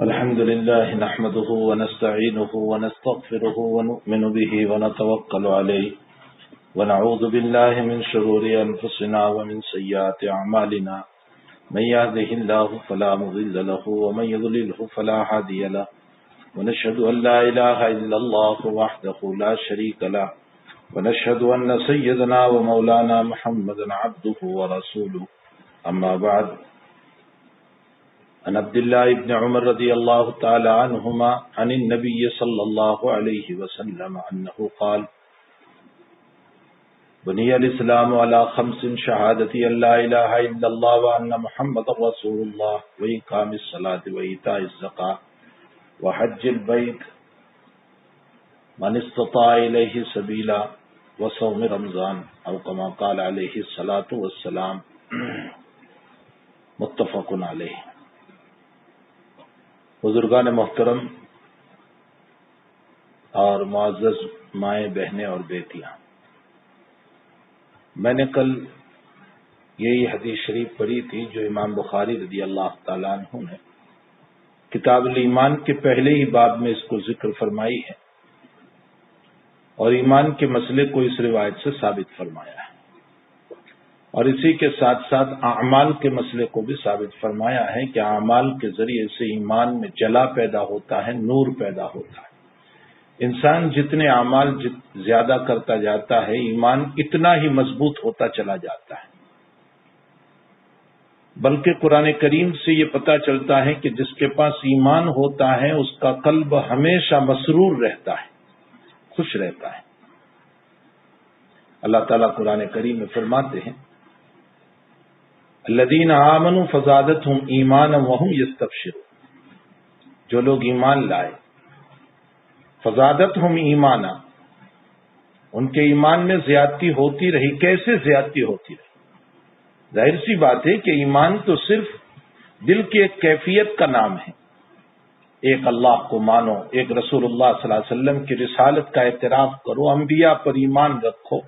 الحمد لله نحمده ونستعينه ونستغفره ونؤمن به ونتوكل عليه ونعوذ بالله من شرور أنفسنا ومن سيئات أعمالنا من يهده الله فلا مضل له ومن يضلله فلا هادي له ونشهد أن لا إله إلا الله وحده لا شريك له ونشهد أن سيدنا ومولانا محمدا عبده ورسوله أما بعد عن عبد الله بن عمر رضي الله تعالى عنهما عن النبي صلى الله عليه وسلم أنه قال بني الإسلام على 5 شهادة أن لا إله إلا الله وأن محمد رسول الله وإقام الصلاة وإيتاء الزكاة وحج البيت من استطاع إليه سبيلا وصوم رمضان أو كما قال عليه الصلاة والسلام متفق عليه۔ بزرگان محترم اور معزز مائیں بہنیں اور بیٹیاں، میں نے کل یہی حدیث شریف پڑھی تھی جو امام بخاری رضی اللہ تعالیٰ عنہ نے کتاب الایمان کے پہلے ہی باب میں اس کو ذکر فرمائی ہے اور ایمان کے مسئلے کو اس روایت سے ثابت فرمایا ہے، اور اسی کے ساتھ ساتھ اعمال کے مسئلے کو بھی ثابت فرمایا ہے کہ اعمال کے ذریعے سے ایمان میں جلا پیدا ہوتا ہے، نور پیدا ہوتا ہے۔ انسان جتنے اعمال زیادہ کرتا جاتا ہے ایمان اتنا ہی مضبوط ہوتا چلا جاتا ہے، بلکہ قرآن کریم سے یہ پتہ چلتا ہے کہ جس کے پاس ایمان ہوتا ہے اس کا قلب ہمیشہ مسرور رہتا ہے، خوش رہتا ہے۔ اللہ تعالیٰ قرآن کریم میں فرماتے ہیں الذین آمنوا فزادتہم ایمانا وہم یستبشرون، جو لوگ ایمان لائے فزادتہم ایمانا، ان کے ایمان میں زیادتی ہوتی رہی۔ کیسے زیادتی ہوتی رہی؟ ظاہر سی بات ہے کہ ایمان تو صرف دل کی ایک کیفیت کا نام ہے، ایک اللہ کو مانو، ایک رسول اللہ صلی اللہ علیہ وسلم کی رسالت کا اعتراف کرو، انبیاء پر ایمان رکھو،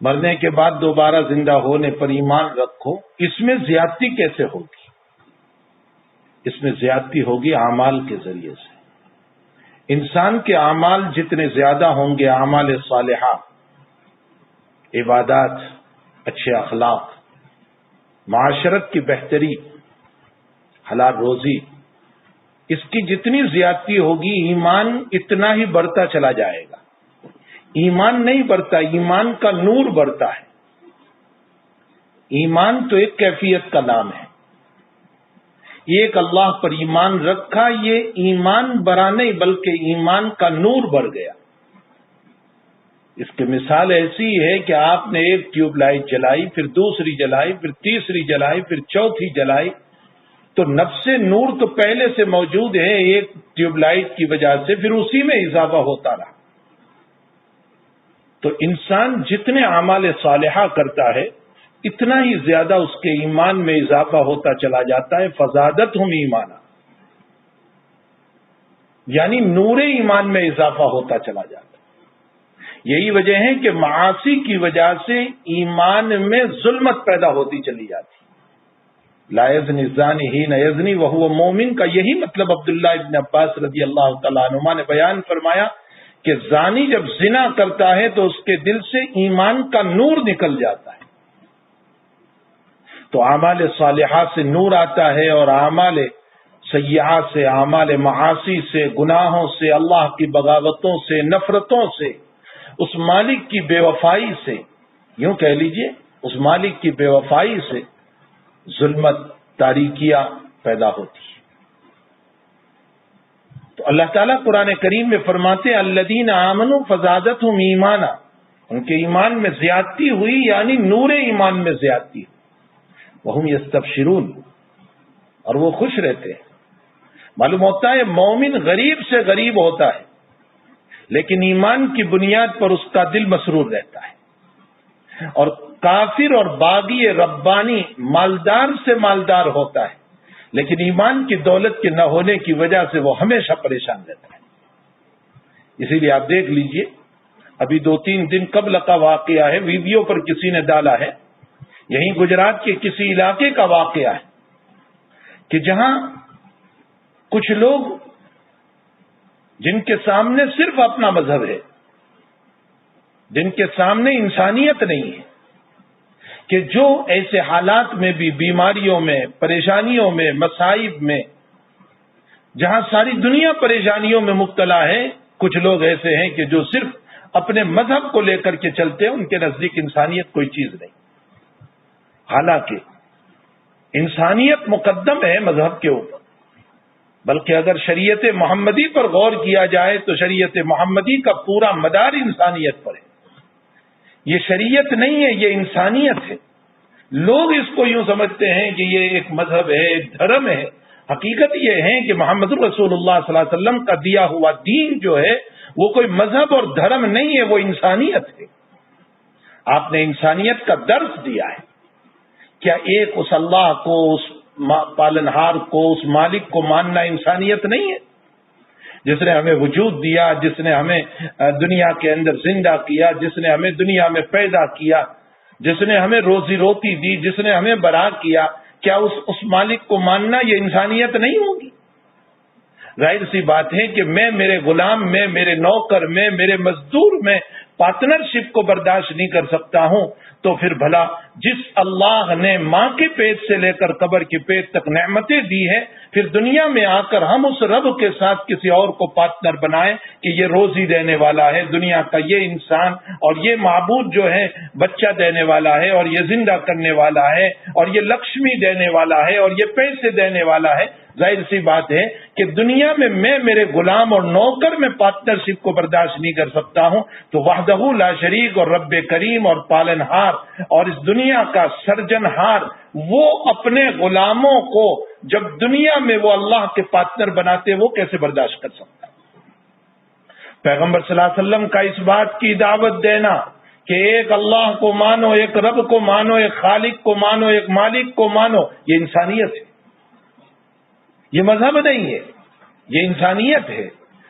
مرنے کے بعد دوبارہ زندہ ہونے پر ایمان رکھو۔ اس میں زیادتی کیسے ہوگی؟ اس میں زیادتی ہوگی اعمال کے ذریعے سے۔ انسان کے اعمال جتنے زیادہ ہوں گے، اعمال صالحہ، عبادات، اچھے اخلاق، معاشرت کی بہتری، حلال روزی، اس کی جتنی زیادتی ہوگی ایمان اتنا ہی بڑھتا چلا جائے گا۔ ایمان نہیں بڑھتا، ایمان کا نور بڑھتا ہے۔ ایمان تو ایک کیفیت کا نام ہے، ایک اللہ پر ایمان رکھا، یہ ایمان بڑھا نہیں بلکہ ایمان کا نور بڑھ گیا۔ اس کی مثال ایسی ہے کہ آپ نے ایک ٹیوب لائٹ جلائی، پھر دوسری جلائی، پھر تیسری جلائی، پھر چوتھی جلائی، تو نفس نور تو پہلے سے موجود ہے ایک ٹیوب لائٹ کی وجہ سے، پھر اسی میں اضافہ ہوتا رہا۔ تو انسان جتنے اعمال صالحہ کرتا ہے اتنا ہی زیادہ اس کے ایمان میں اضافہ ہوتا چلا جاتا ہے۔ فزادتہم ایمانا، یعنی نور ایمان میں اضافہ ہوتا چلا جاتا ہے۔ یہی وجہ ہے کہ معاصی کی وجہ سے ایمان میں ظلمت پیدا ہوتی چلی جاتی۔ لا یزنی الزانی حین یزنی وہو مومن کا یہی مطلب عبداللہ ابن عباس رضی اللہ تعالیٰ عنہما نے بیان فرمایا کہ زانی جب زنا کرتا ہے تو اس کے دل سے ایمان کا نور نکل جاتا ہے۔ تو اعمال صالحہ سے نور آتا ہے، اور اعمال سیئات سے، اعمال معاصی سے، گناہوں سے، اللہ کی بغاوتوں سے، نفرتوں سے، اس مالک کی بے وفائی سے، یوں کہہ لیجئے اس مالک کی بے وفائی سے ظلمت، تاریکیاں پیدا ہوتی ہیں۔ تو اللہ تعالیٰ قرآن کریم میں فرماتے ہیں الذین آمنوا فزادتہم ایمانا، ان کے ایمان میں زیادتی ہوئی، یعنی نور ایمان میں زیادتی ہوئی۔ وہم یستبشرون، اور وہ خوش رہتے ہیں۔ معلوم ہوتا ہے مومن غریب سے غریب ہوتا ہے لیکن ایمان کی بنیاد پر اس کا دل مسرور رہتا ہے، اور کافر اور باغی ربانی مالدار سے مالدار ہوتا ہے لیکن ایمان کی دولت کے نہ ہونے کی وجہ سے وہ ہمیشہ پریشان رہتا ہے۔ اسی لیے آپ دیکھ لیجئے، ابھی 2-3 دن قبل کا واقعہ ہے، ویڈیو پر کسی نے ڈالا ہے، یہیں گجرات کے کسی علاقے کا واقعہ ہے کہ جہاں کچھ لوگ جن کے سامنے صرف اپنا مذہب ہے، جن کے سامنے انسانیت نہیں ہے، کہ جو ایسے حالات میں بھی، بیماریوں میں، پریشانیوں میں، مصائب میں، جہاں ساری دنیا پریشانیوں میں مبتلا ہے، کچھ لوگ ایسے ہیں کہ جو صرف اپنے مذہب کو لے کر کے چلتے ہیں، ان کے نزدیک انسانیت کوئی چیز نہیں. حالانکہ انسانیت مقدم ہے مذہب کے اوپر، بلکہ اگر شریعت محمدی پر غور کیا جائے تو شریعت محمدی کا پورا مدار انسانیت پر ہے. یہ شریعت نہیں ہے، یہ انسانیت ہے. لوگ اس کو یوں سمجھتے ہیں کہ یہ ایک مذہب ہے، ایک دھرم ہے. حقیقت یہ ہے کہ محمد رسول اللہ صلی اللہ علیہ وسلم کا دیا ہوا دین جو ہے وہ کوئی مذہب اور دھرم نہیں ہے، وہ انسانیت ہے. آپ نے انسانیت کا درس دیا ہے. کیا ایک اس اللہ کو، اس پالنہار کو، اس مالک کو ماننا انسانیت نہیں ہے؟ جس نے ہمیں وجود دیا، جس نے ہمیں دنیا کے اندر زندہ کیا، جس نے ہمیں دنیا میں پیدا کیا، جس نے ہمیں روزی روٹی دی، جس نے ہمیں برا کیا، کیا اس مالک کو ماننا یہ انسانیت نہیں ہوگی؟ ظاہر سی بات ہے کہ میں میرے غلام میں، میرے نوکر میں، میرے مزدور میں پارٹنرشپ کو برداشت نہیں کر سکتا ہوں، تو پھر بھلا جس اللہ نے ماں کے پیٹ سے لے کر قبر کے پیٹ تک نعمتیں دی ہیں، پھر دنیا میں آ کر ہم اس رب کے ساتھ کسی اور کو پارٹنر بنائیں کہ یہ روزی دینے والا ہے، دنیا کا یہ انسان اور یہ معبود جو ہے بچہ دینے والا ہے اور یہ زندہ کرنے والا ہے اور یہ لکشمی دینے والا ہے اور یہ پیسے دینے والا ہے. ظاہر سی بات ہے کہ دنیا میں میرے غلام اور نوکر میں پارٹنرشپ کو برداشت نہیں کر سکتا ہوں، تو وحدہ لا شریک اور رب کریم اور پالنہار اور اس دنیا کا سرجنہار وہ اپنے غلاموں کو جب دنیا میں وہ اللہ کے پارٹنر بناتے وہ کیسے برداشت کر سکتا؟ پیغمبر صلی اللہ علیہ وسلم کا اس بات کی دعوت دینا کہ ایک اللہ کو مانو، ایک رب کو مانو، ایک خالق کو مانو، ایک مالک کو مانو، یہ انسانیت ہے، یہ مذہب نہیں ہے، یہ انسانیت ہے،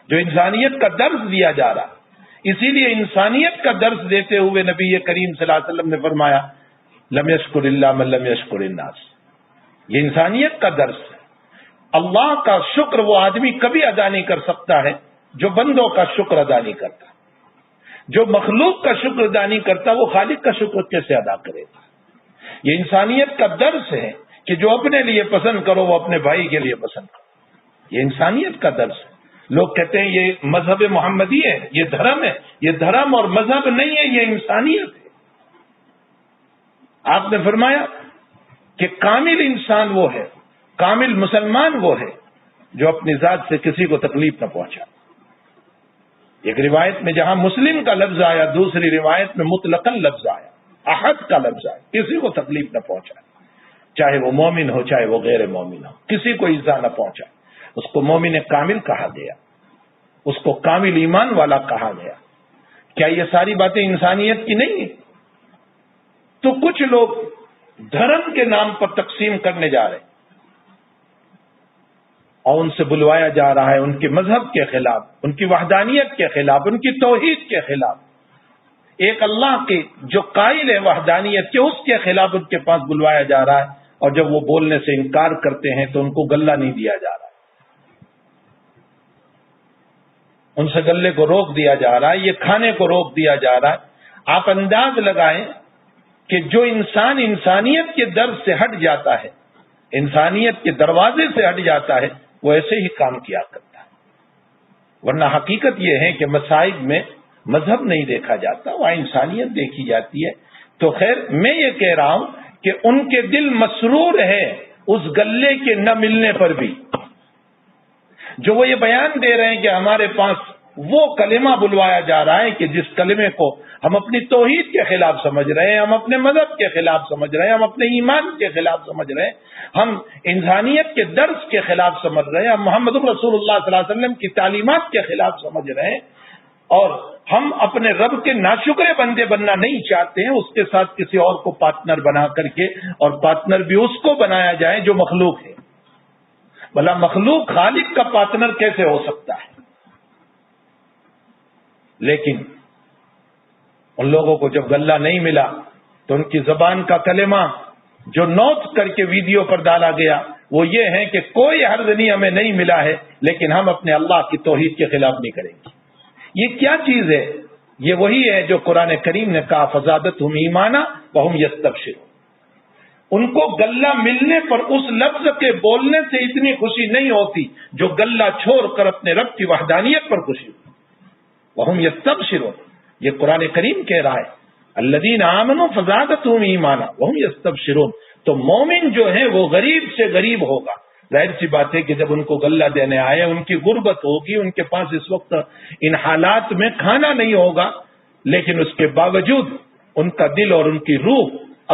جو انسانیت کا درس دیا جا رہا. اسی لیے انسانیت کا درس دیتے ہوئے نبی کریم صلی اللہ علیہ وسلم نے فرمایا لم یشکر اللہ من لم یشکر الناس. یہ انسانیت کا درس ہے. اللہ کا شکر وہ آدمی کبھی ادا نہیں کر سکتا ہے جو بندوں کا شکر ادا نہیں کرتا. جو مخلوق کا شکر ادا نہیں کرتا وہ خالق کا شکر کیسے ادا کرے گا؟ یہ انسانیت کا درس ہے کہ جو اپنے لیے پسند کرو وہ اپنے بھائی کے لیے پسند کرو. یہ انسانیت کا درس ہے. لوگ کہتے ہیں یہ مذہب محمدی ہے، یہ دھرم ہے. یہ دھرم اور مذہب نہیں ہے، یہ انسانیت ہے. آپ نے فرمایا کہ کامل انسان وہ ہے، کامل مسلمان وہ ہے جو اپنی ذات سے کسی کو تکلیف نہ پہنچا. ایک روایت میں جہاں مسلم کا لفظ آیا، دوسری روایت میں مطلقاً لفظ آیا، احد کا لفظ آیا، کسی کو تکلیف نہ پہنچائے، چاہے وہ مومن ہو چاہے وہ غیر مومن ہو، کسی کو ایذا نہ پہنچائے. اس کو مومن کامل کہا گیا، اس کو کامل ایمان والا کہا گیا. کیا یہ ساری باتیں انسانیت کی نہیں ہیں؟ تو کچھ لوگ دھرم کے نام پر تقسیم کرنے جا رہے ہیں اور ان سے بلوایا جا رہا ہے ان کے مذہب کے خلاف، ان کی وحدانیت کے خلاف، ان کی توحید کے خلاف. ایک اللہ کے جو قائل ہے وحدانیت کے، اس کے خلاف ان کے پاس بلوایا جا رہا ہے، اور جب وہ بولنے سے انکار کرتے ہیں تو ان کو گلہ نہیں دیا جا رہا، ان سے گلے کو روک دیا جا رہا ہے، یہ کھانے کو روک دیا جا رہا ہے. آپ انداز لگائیں کہ جو انسان انسانیت کے در سے ہٹ جاتا ہے، انسانیت کے دروازے سے ہٹ جاتا ہے، وہ ایسے ہی کام کیا کرتا ہے. ورنہ حقیقت یہ ہے کہ مصائب میں مذہب نہیں دیکھا جاتا، وہاں انسانیت دیکھی جاتی ہے. تو خیر میں یہ کہہ رہا ہوں کہ ان کے دل مسرور ہے اس گلے کے نہ ملنے پر بھی، جو وہ یہ بیان دے رہے ہیں کہ ہمارے پاس وہ کلمہ بلوایا جا رہا ہے کہ جس کلمے کو ہم اپنی توحید کے خلاف سمجھ رہے ہیں، ہم اپنے مذہب کے خلاف سمجھ رہے ہیں، ہم اپنے ایمان کے خلاف سمجھ رہے ہیں، ہم انسانیت کے درس کے خلاف سمجھ رہے ہیں، ہم محمد رسول اللہ صلی اللہ علیہ وسلم کی تعلیمات کے خلاف سمجھ رہے ہیں، اور ہم اپنے رب کے ناشکرے بندے بننا نہیں چاہتے ہیں اس کے ساتھ کسی اور کو پارٹنر بنا کر کے، اور پارٹنر بھی اس کو بنایا جائے جو مخلوق ہے. بھلا مخلوق خالق کا پارٹنر کیسے ہو سکتا ہے؟ لیکن ان لوگوں کو جب غلہ نہیں ملا تو ان کی زبان کا کلمہ جو نوٹ کر کے ویڈیو پر ڈالا گیا وہ یہ ہیں کہ کوئی حرزنی ہمیں نہیں ملا ہے لیکن ہم اپنے اللہ کی توحید کے خلاف نہیں کریں گے. یہ کیا چیز ہے؟ یہ وہی ہے جو قرآن کریم نے کہا فزادتہم ایمانا وہم یستبشرون. ان کو غلہ ملنے پر اس لفظ کے بولنے سے اتنی خوشی نہیں ہوتی جو غلہ چھوڑ کر اپنے رب کی وحدانیت پر خوشی ہوتی. وہم یستبشرون، یہ قرآن کریم کہہ رہا ہے الذین آمنوا فزادتہم ایمانا وہم یستبشرون. تو مومن جو ہے وہ غریب سے غریب ہوگا. ظاہر سی بات ہے کہ جب ان کو غلہ دینے آئے ان کی غربت ہوگی، ان کے پاس اس وقت ان حالات میں کھانا نہیں ہوگا، لیکن اس کے باوجود ان کا دل اور ان کی روح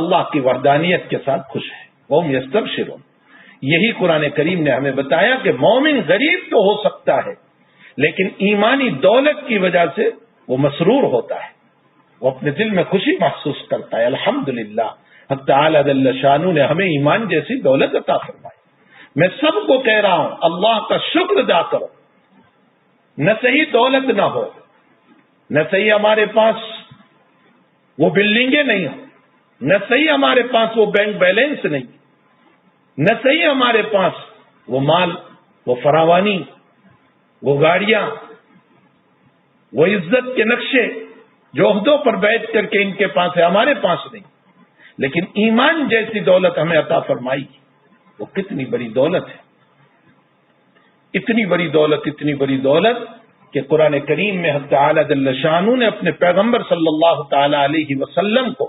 اللہ کی وحدانیت کے ساتھ خوش ہے. وہم یستبشرون. یہی قرآن کریم نے ہمیں بتایا کہ مومن غریب تو ہو سکتا ہے لیکن ایمانی دولت کی وجہ سے وہ مسرور ہوتا ہے، وہ اپنے دل میں خوشی محسوس کرتا ہے. الحمدللہ حق تعالی جل شانہ نے ہمیں ایمان جیسی دولت عطا فرمائی. میں سب کو کہہ رہا ہوں اللہ کا شکر ادا کرو. نہ صحیح دولت نہ ہو، نہ صحیح ہمارے پاس وہ بلڈنگیں نہیں ہوں، نہ صحیح ہمارے پاس وہ بینک بیلنس نہیں، نہ صحیح ہمارے پاس وہ مال، وہ فراوانی، وہ گاڑیاں، وہ عزت کے نقشے جو عہدوں پر بیٹھ کر کے ان کے پاس ہے، ہمارے پاس نہیں. لیکن ایمان جیسی دولت ہمیں عطا فرمائی. وہ کتنی بڑی دولت ہے، اتنی بڑی دولت، اتنی بڑی دولت کہ قرآن کریم میں حق تعالی جل شانہ نے اپنے پیغمبر صلی اللہ تعالی علیہ وسلم کو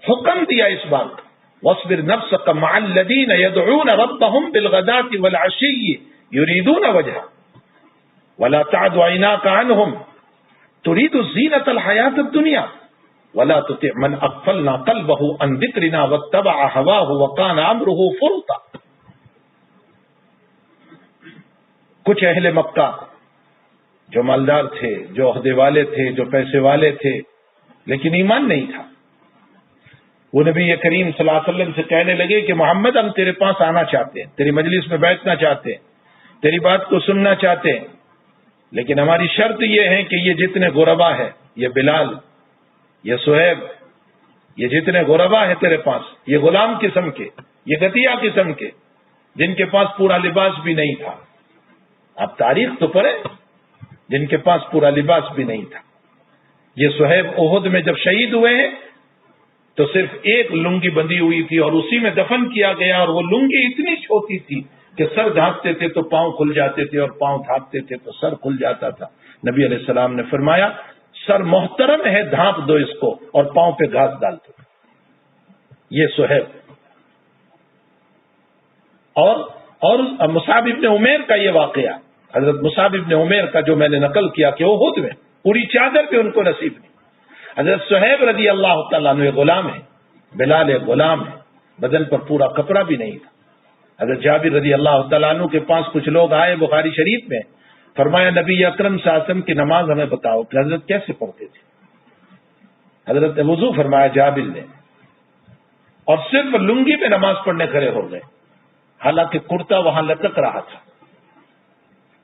حکم دیا اس بات کا وَاصْبِرْ نَفْسَكَ مَعَ الَّذِينَ يَدْعُونَ رَبَّهُمْ بِالْغَدَاةِ وَالْعَشِيِّ يُرِيدُونَ وَجْهَهُ وَلَا تَعْدُ عَيْنَاكَ عَنْهُمْ تُرِيدُ زِينَةَ الْحَيَاةِ الدُّنْيَا وَلَا تُطِعْ مَنْ أَغْفَلْنَا قَلْبَهُ عَنْ ذِكْرِنَا وَاتَّبَعَ هَوَاهُ وَكَانَ أَمْرُهُ فُرُطًا. کچھ اہل مکہ جو مالدار تھے، جو عہدے والے تھے، جو پیسے والے تھے، لیکن ایمان نہیں تھا، وہ نبی کریم صلی اللہ علیہ وسلم سے کہنے لگے کہ محمد ہم تیرے پاس آنا چاہتے ہیں، تیری مجلس میں بیٹھنا چاہتے ہیں، تیری بات کو سننا چاہتے ہیں، لیکن ہماری شرط یہ ہے کہ یہ جتنے غربا ہے، یہ بلال، یہ صہیب، یہ جتنے غربا ہے تیرے پاس، یہ غلام قسم کے، یہ گتیا قسم کے، جن کے پاس پورا لباس بھی نہیں تھا. آپ تاریخ تو پڑھیں، جن کے پاس پورا لباس بھی نہیں تھا. یہ صہیب احد میں جب شہید ہوئے ہیں تو صرف ایک لنگی بندھی ہوئی تھی اور اسی میں دفن کیا گیا، اور وہ لنگی اتنی چھوٹی تھی کہ سر ڈھانپتے تھے تو پاؤں کھل جاتے تھے اور پاؤں ڈھانپتے تھے تو سر کھل جاتا تھا. نبی علیہ السلام نے فرمایا سر محترم ہے، ڈھانپ دو اس کو اور پاؤں پہ گھاس ڈال دو. یہ صہیب. اور مصعب ابن عمیر کا یہ واقعہ، حضرت مصعب ابن عمیر کا جو میں نے نقل کیا کہ وہ احد میں پوری چادر پہ ان کو نصیب نہیں. حضرت صہیب رضی اللہ تعالیٰ عنہ غلام ہے، بلال ایک غلام ہے، بدن پر پورا کپڑا بھی نہیں تھا. حضرت جابر رضی اللہ تعالیٰ عنہ کے پاس کچھ لوگ آئے بخاری شریف میں، فرمایا نبی اکرم صلی اللہ علیہ وسلم کی نماز ہمیں بتاؤ کہ حضرت کیسے پڑھتے تھے. حضرت نے وضو فرمایا جابر نے، اور صرف لنگی میں نماز پڑھنے کھڑے ہو گئے، حالانکہ کرتا وہاں لٹک رہا تھا.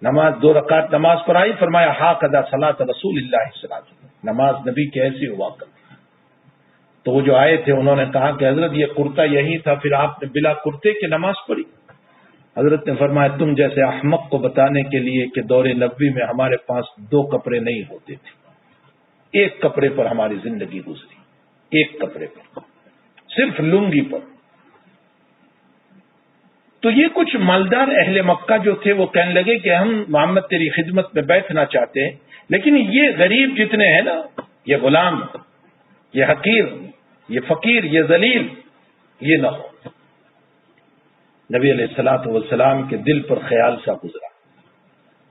نماز 2 رکعت نماز پڑھائی، فرمایا ہاکذا صلاۃ رسول اللہ صلی اللہ علیہ وسلم، نماز نبی کی ایسی ہوا کرتی. تو وہ جو آئے تھے انہوں نے کہا کہ حضرت یہ کرتا یہی تھا، پھر آپ نے بلا کرتے کی نماز پڑھی. حضرت نے فرمایا تم جیسے احمق کو بتانے کے لیے کہ دور نبوی میں ہمارے پاس 2 کپڑے نہیں ہوتے تھے، ایک کپڑے پر ہماری زندگی گزری، ایک کپڑے پر، صرف لنگی پر. تو یہ کچھ مالدار اہل مکہ جو تھے وہ کہنے لگے کہ ہم محمد تیری خدمت میں بیٹھنا چاہتے ہیں، لیکن یہ غریب جتنے ہیں نا، یہ غلام، یہ حقیر، یہ فقیر، یہ ذلیل، یہ نہ ہو. نبی علیہ الصلوۃ والسلام کے دل پر خیال سا گزرا.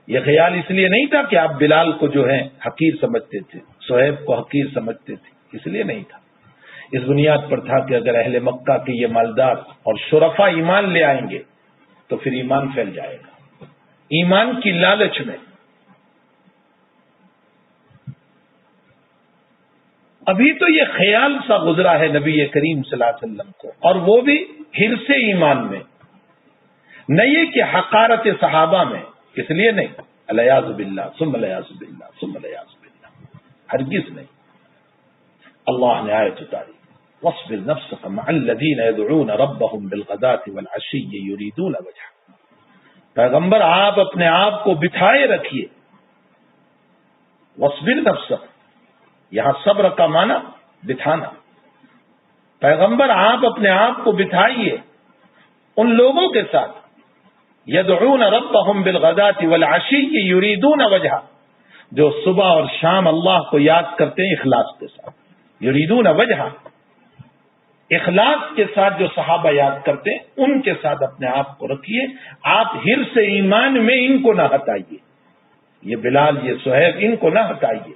یہ خیال اس لیے نہیں تھا کہ آپ بلال کو جو ہے حقیر سمجھتے تھے، صہیب کو حقیر سمجھتے تھے، اس لیے نہیں تھا. اس بنیاد پر تھا کہ اگر اہل مکہ کے یہ مالدار اور شرفا ایمان لے آئیں گے تو پھر ایمان پھیل جائے گا. ایمان کی لالچ میں ابھی تو یہ خیال سا گزرا ہے نبی کریم صلی اللہ علیہ وسلم کو، اور وہ بھی حرص ایمان میں، نہ یہ کہ حقارت صحابہ میں، اس لیے نہیں، الیاذ باللہ ثم الیاذ باللہ ثم الیاذ باللہ، ہرگز نہیں. اللہ نے آیت اتاری واصبر نفسك مع الذين يدعون ربهم بالغداة والعشي يريدون وجهه، پیغمبر آپ اپنے آپ کو بٹھائے رکھیے. واصبر نفسك، یہاں صبر کا معنی بٹھانا. پیغمبر آپ اپنے آپ کو بٹھائیے ان لوگوں کے ساتھ یدعون ربهم بالغداة والعشی یریدون وجہہ، جو صبح اور شام اللہ کو یاد کرتے ہیں اخلاص کے ساتھ. یریدون وجہہ، اخلاص کے ساتھ جو صحابہ یاد کرتے ہیں ان کے ساتھ اپنے آپ کو رکھیے. آپ حرص ایمان میں ان کو نہ ہٹائیے. یہ بلال، یہ صہیب، ان کو نہ ہٹائیے.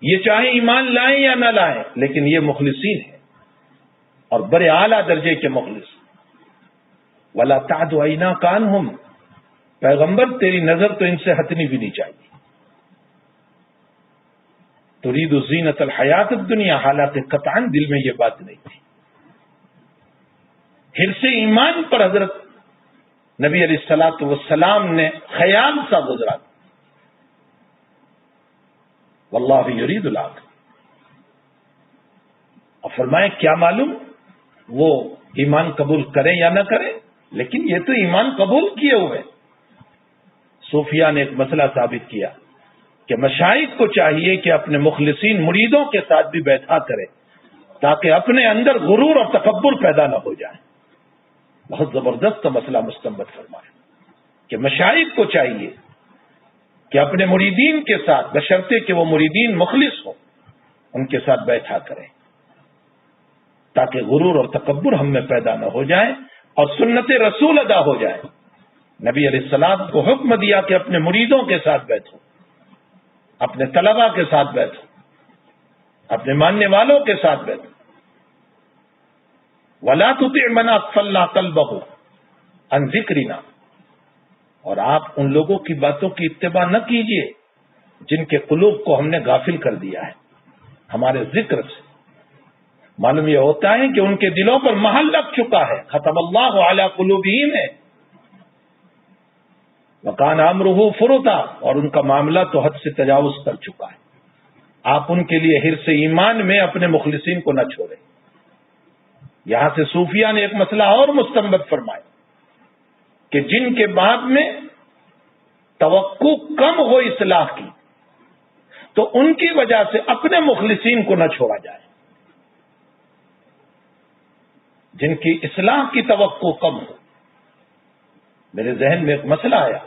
یہ چاہے ایمان لائیں یا نہ لائیں، لیکن یہ مخلصین ہیں اور بڑے اعلیٰ درجے کے مخلص. وَلَا تَعْدُ عَيْنَاكَ عَنْهُمْ، پیغمبر تیری نظر تو ان سے ہٹنی بھی نہیں چاہیے. تريد زینت الحیات الدنیا، حالات قطعاً دل میں یہ بات نہیں تھی. حرص ایمان پر حضرت نبی علیہ الصلوۃ والسلام نے خیال سا گزرا. واللہ یرید الآخرہ. اور فرمائے کیا معلوم وہ ایمان قبول کریں یا نہ کریں، لیکن یہ تو ایمان قبول کیے ہوئے. صوفیہ نے ایک مسئلہ ثابت کیا کہ مشائخ کو چاہیے کہ اپنے مخلصین مریدوں کے ساتھ بھی بیٹھا کرے تاکہ اپنے اندر غرور اور تکبر پیدا نہ ہو جائے. بہت زبردست مسئلہ مستنبط فرمایا کہ مشائخ کو چاہیے کہ اپنے مریدین کے ساتھ، بشرطے کہ وہ مریدین مخلص ہوں، ان کے ساتھ بیٹھا کریں تاکہ غرور اور تکبر ہم میں پیدا نہ ہو جائے اور سنت رسول ادا ہو جائے. نبی علیہ السلام کو حکم دیا کہ اپنے مریدوں کے ساتھ بیٹھو، اپنے طلباء کے ساتھ بیٹھو، اپنے ماننے والوں کے ساتھ بیٹھو. وَلَا تُطِعْ مَنْ أَغْفَلْنَا قَلْبَهُ عَنْ ذِكْرِنَا، اور آپ ان لوگوں کی باتوں کی اتباع نہ کیجیے جن کے قلوب کو ہم نے غافل کر دیا ہے ہمارے ذکر سے. معلوم یہ ہوتا ہے کہ ان کے دلوں پر مہر لگ چکا ہے. ختم اللہ علی قلوبہم ہے، وکان امرہ فرطا، اور ان کا معاملہ تو حد سے تجاوز کر چکا ہے. آپ ان کے لیے حرص ایمان میں اپنے مخلصین کو نہ چھوڑیں. یہاں سے صوفیہ نے ایک مسئلہ اور مستنبط فرمایا کہ جن کے بعد میں توقع کم ہو اصلاح کی تو ان کی وجہ سے اپنے مخلصین کو نہ چھوڑا جائے. جن کی اصلاح کی توقع کم ہو. میرے ذہن میں ایک مسئلہ آیا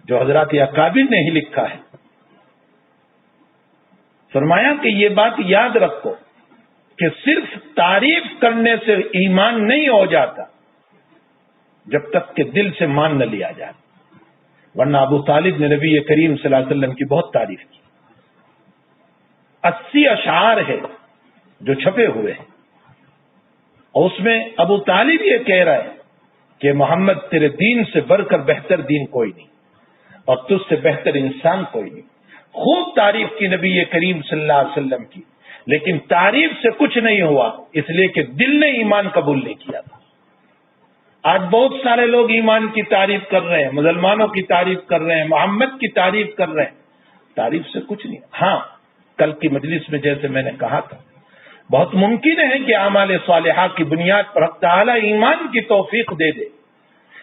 جو حضرات اکابر نے ہی لکھا ہے. فرمایا کہ یہ بات یاد رکھو کہ صرف تعریف کرنے سے ایمان نہیں ہو جاتا جب تک کہ دل سے مان نہ لیا جائے. ورنہ ابو طالب نے نبی کریم صلی اللہ علیہ وسلم کی بہت تعریف کی. 80 اشعار ہے جو چھپے ہوئے ہیں اور اس میں ابو طالب یہ کہہ رہا ہے کہ محمد تیرے دین سے بڑھ کر بہتر دین کوئی نہیں اور تجھ سے بہتر انسان کوئی نہیں. خوب تعریف کی نبی کریم صلی اللہ علیہ وسلم کی، لیکن تعریف سے کچھ نہیں ہوا، اس لیے کہ دل نے ایمان قبول نہیں کیا تھا. آج بہت سارے لوگ ایمان کی تعریف کر رہے ہیں، مسلمانوں کی تعریف کر رہے ہیں، محمد کی تعریف کر رہے ہیں، تعریف سے کچھ نہیں. ہاں، کل کی مجلس میں جیسے میں نے کہا تھا، بہت ممکن ہے کہ اعمال صالحہ کی بنیاد پر حق تعالی ایمان کی توفیق دے دے،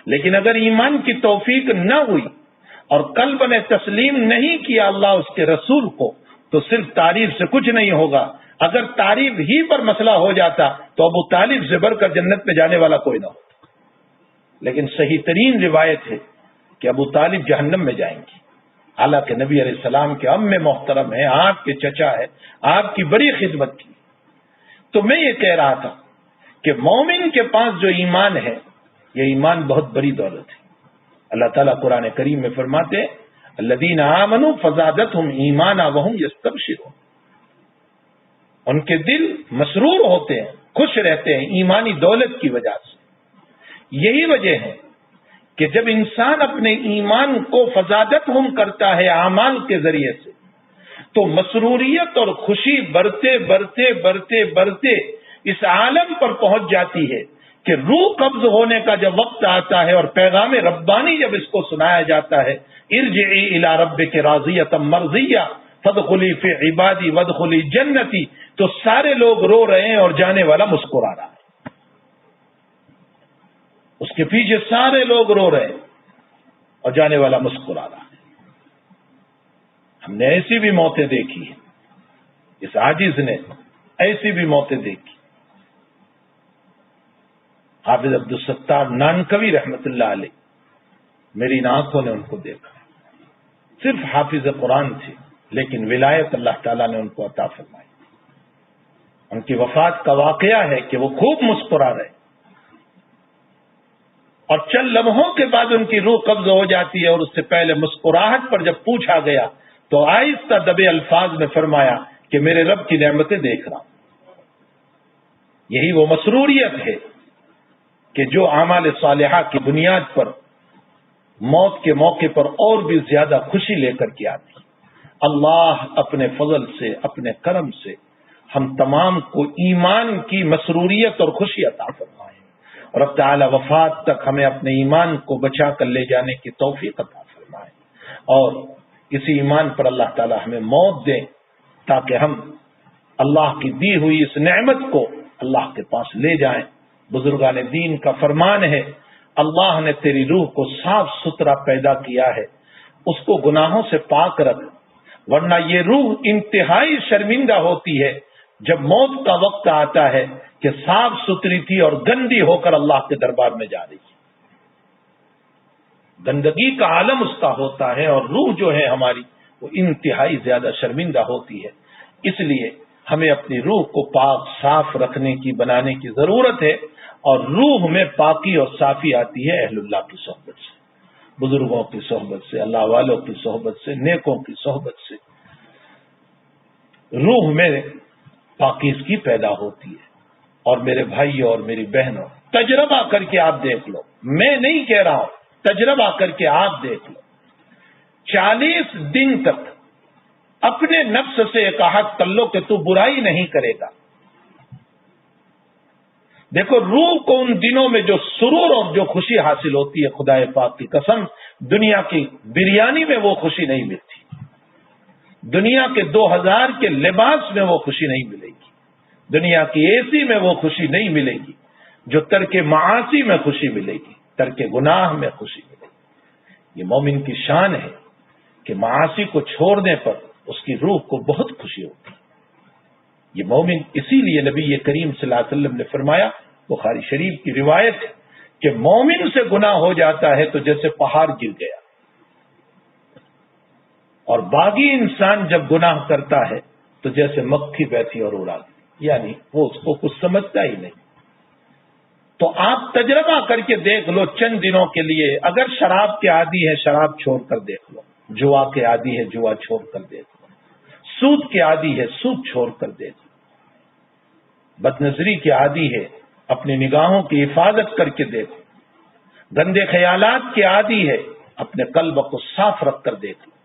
لیکن اگر ایمان کی توفیق نہ ہوئی اور قلب نے تسلیم نہیں کیا اللہ اس کے رسول کو، تو صرف تعریف سے کچھ نہیں ہوگا. اگر تعریف ہی پر مسئلہ ہو جاتا تو ابو طالب سے بڑھ کر جنت میں جانے والا کوئی نہ ہوتا. لیکن صحیح ترین روایت ہے کہ ابو طالب جہنم میں جائیں گے. حالانکہ نبی علیہ السلام کے ام محترم ہے، آپ کے چچا ہے، آپ کی بڑی خدمت کی. تو میں یہ کہہ رہا تھا کہ مومن کے پاس جو ایمان ہے یہ ایمان بہت بڑی دولت ہے. اللہ تعالیٰ قرآن کریم میں فرماتے الذین آمنوا فزادتہم ایمانا وہم یستبشرون، ان کے دل مسرور ہوتے ہیں، خوش رہتے ہیں ایمانی دولت کی وجہ سے. یہی وجہ ہے کہ جب انسان اپنے ایمان کو فزادتہم کرتا ہے اعمال کے ذریعے سے تو مسروریت اور خوشی بڑھتے بڑھتے بڑھتے بڑھتے اس عالم پر پہنچ جاتی ہے کہ روح قبض ہونے کا جب وقت آتا ہے اور پیغام ربانی جب اس کو سنایا جاتا ہے ارجعی الی ربک راضیۃ مرضیہ فادخلی فی عبادی وادخلی جنتی، تو سارے لوگ رو رہے ہیں اور جانے والا مسکرا رہا ہے. اس کے پیچھے سارے لوگ رو رہے ہیں اور جانے والا مسکرا رہا ہے. ہم نے ایسی بھی موتیں دیکھی ہیں، اس عاجز نے ایسی بھی موتیں دیکھی. حافظ عبدالستار نانکوی رحمت اللہ علیہ، میری آنکھوں نے ان کو دیکھا. صرف حافظ قرآن تھے لیکن ولایت اللہ تعالیٰ نے ان کو عطا فرمائی. ان کی وفات کا واقعہ ہے کہ وہ خوب مسکرا رہے اور چند لمحوں کے بعد ان کی روح قبض ہو جاتی ہے. اور اس سے پہلے مسکراہٹ پر جب پوچھا گیا تو آہستہ دبے الفاظ میں فرمایا کہ میرے رب کی نعمتیں دیکھ رہا ہوں. یہی وہ مسروریت ہے کہ جو اعمال صالحہ کی بنیاد پر موت کے موقع پر اور بھی زیادہ خوشی لے کر کے آتی. اللہ اپنے فضل سے، اپنے کرم سے ہم تمام کو ایمان کی مسروریت اور خوشی عطا فرمائے، اور اب تعالی وفات تک ہمیں اپنے ایمان کو بچا کر لے جانے کی توفیق عطا فرمائے، اور اسی ایمان پر اللہ تعالی ہمیں موت دے تاکہ ہم اللہ کی دی ہوئی اس نعمت کو اللہ کے پاس لے جائیں. بزرگان دین کا فرمان ہے، اللہ نے تیری روح کو صاف ستھرا پیدا کیا ہے، اس کو گناہوں سے پاک رکھ، ورنہ یہ روح انتہائی شرمندہ ہوتی ہے جب موت کا وقت آتا ہے کہ صاف ستھری تھی اور گندی ہو کر اللہ کے دربار میں جا رہی ہے. گندگی کا عالم اس کا ہوتا ہے، اور روح جو ہے ہماری وہ انتہائی زیادہ شرمندہ ہوتی ہے. اس لیے ہمیں اپنی روح کو پاک صاف رکھنے کی، بنانے کی ضرورت ہے، اور روح میں پاکی اور صافی آتی ہے اہل اللہ کی صحبت سے، بزرگوں کی صحبت سے، اللہ والوں کی صحبت سے، نیکوں کی صحبت سے. روح میں پاکیزگی پیدا ہوتی ہے. اور میرے بھائیوں اور میری بہنوں، تجربہ کر کے آپ دیکھ لو، میں نہیں کہہ رہا ہوں، تجربہ کر کے آپ دیکھ لو. 40 دن تک اپنے نفس سے ایک عہد کر لو کہ تو برائی نہیں کرے گا. دیکھو روح کو ان دنوں میں جو سرور اور جو خوشی حاصل ہوتی ہے، خدا پاک کی قسم دنیا کی بریانی میں وہ خوشی نہیں ملتی، دنیا کے 2000 کے لباس میں وہ خوشی نہیں ملے گی، دنیا کی اے سی میں وہ خوشی نہیں ملے گی جو ترک معاصی میں خوشی ملے گی، ترک گناہ میں خوشی ملے گی. یہ مومن کی شان ہے کہ معاصی کو چھوڑنے پر اس کی روح کو بہت خوشی ہوتی ہے. یہ مومن، اسی لیے نبی کریم صلی اللہ علیہ وسلم نے فرمایا، بخاری شریف کی روایت ہے کہ مومن سے گناہ ہو جاتا ہے تو جیسے پہاڑ گر گیا، اور باغی انسان جب گناہ کرتا ہے تو جیسے مکھی بیٹھی اور اڑا گئی، یعنی وہ اس کو کچھ سمجھتا ہی نہیں. تو آپ تجربہ کر کے دیکھ لو چند دنوں کے لیے، اگر شراب کے عادی ہے شراب چھوڑ کر دیکھ لو، جوا کے عادی ہے جوا چھوڑ کر دیکھ لو، سود کے عادی ہے سود چھوڑ کر دیکھ لو، بدنظری کے عادی ہے اپنی نگاہوں کی حفاظت کر کے دیکھو، گندے خیالات کے عادی ہے اپنے قلب کو صاف رکھ کر دیکھ لو،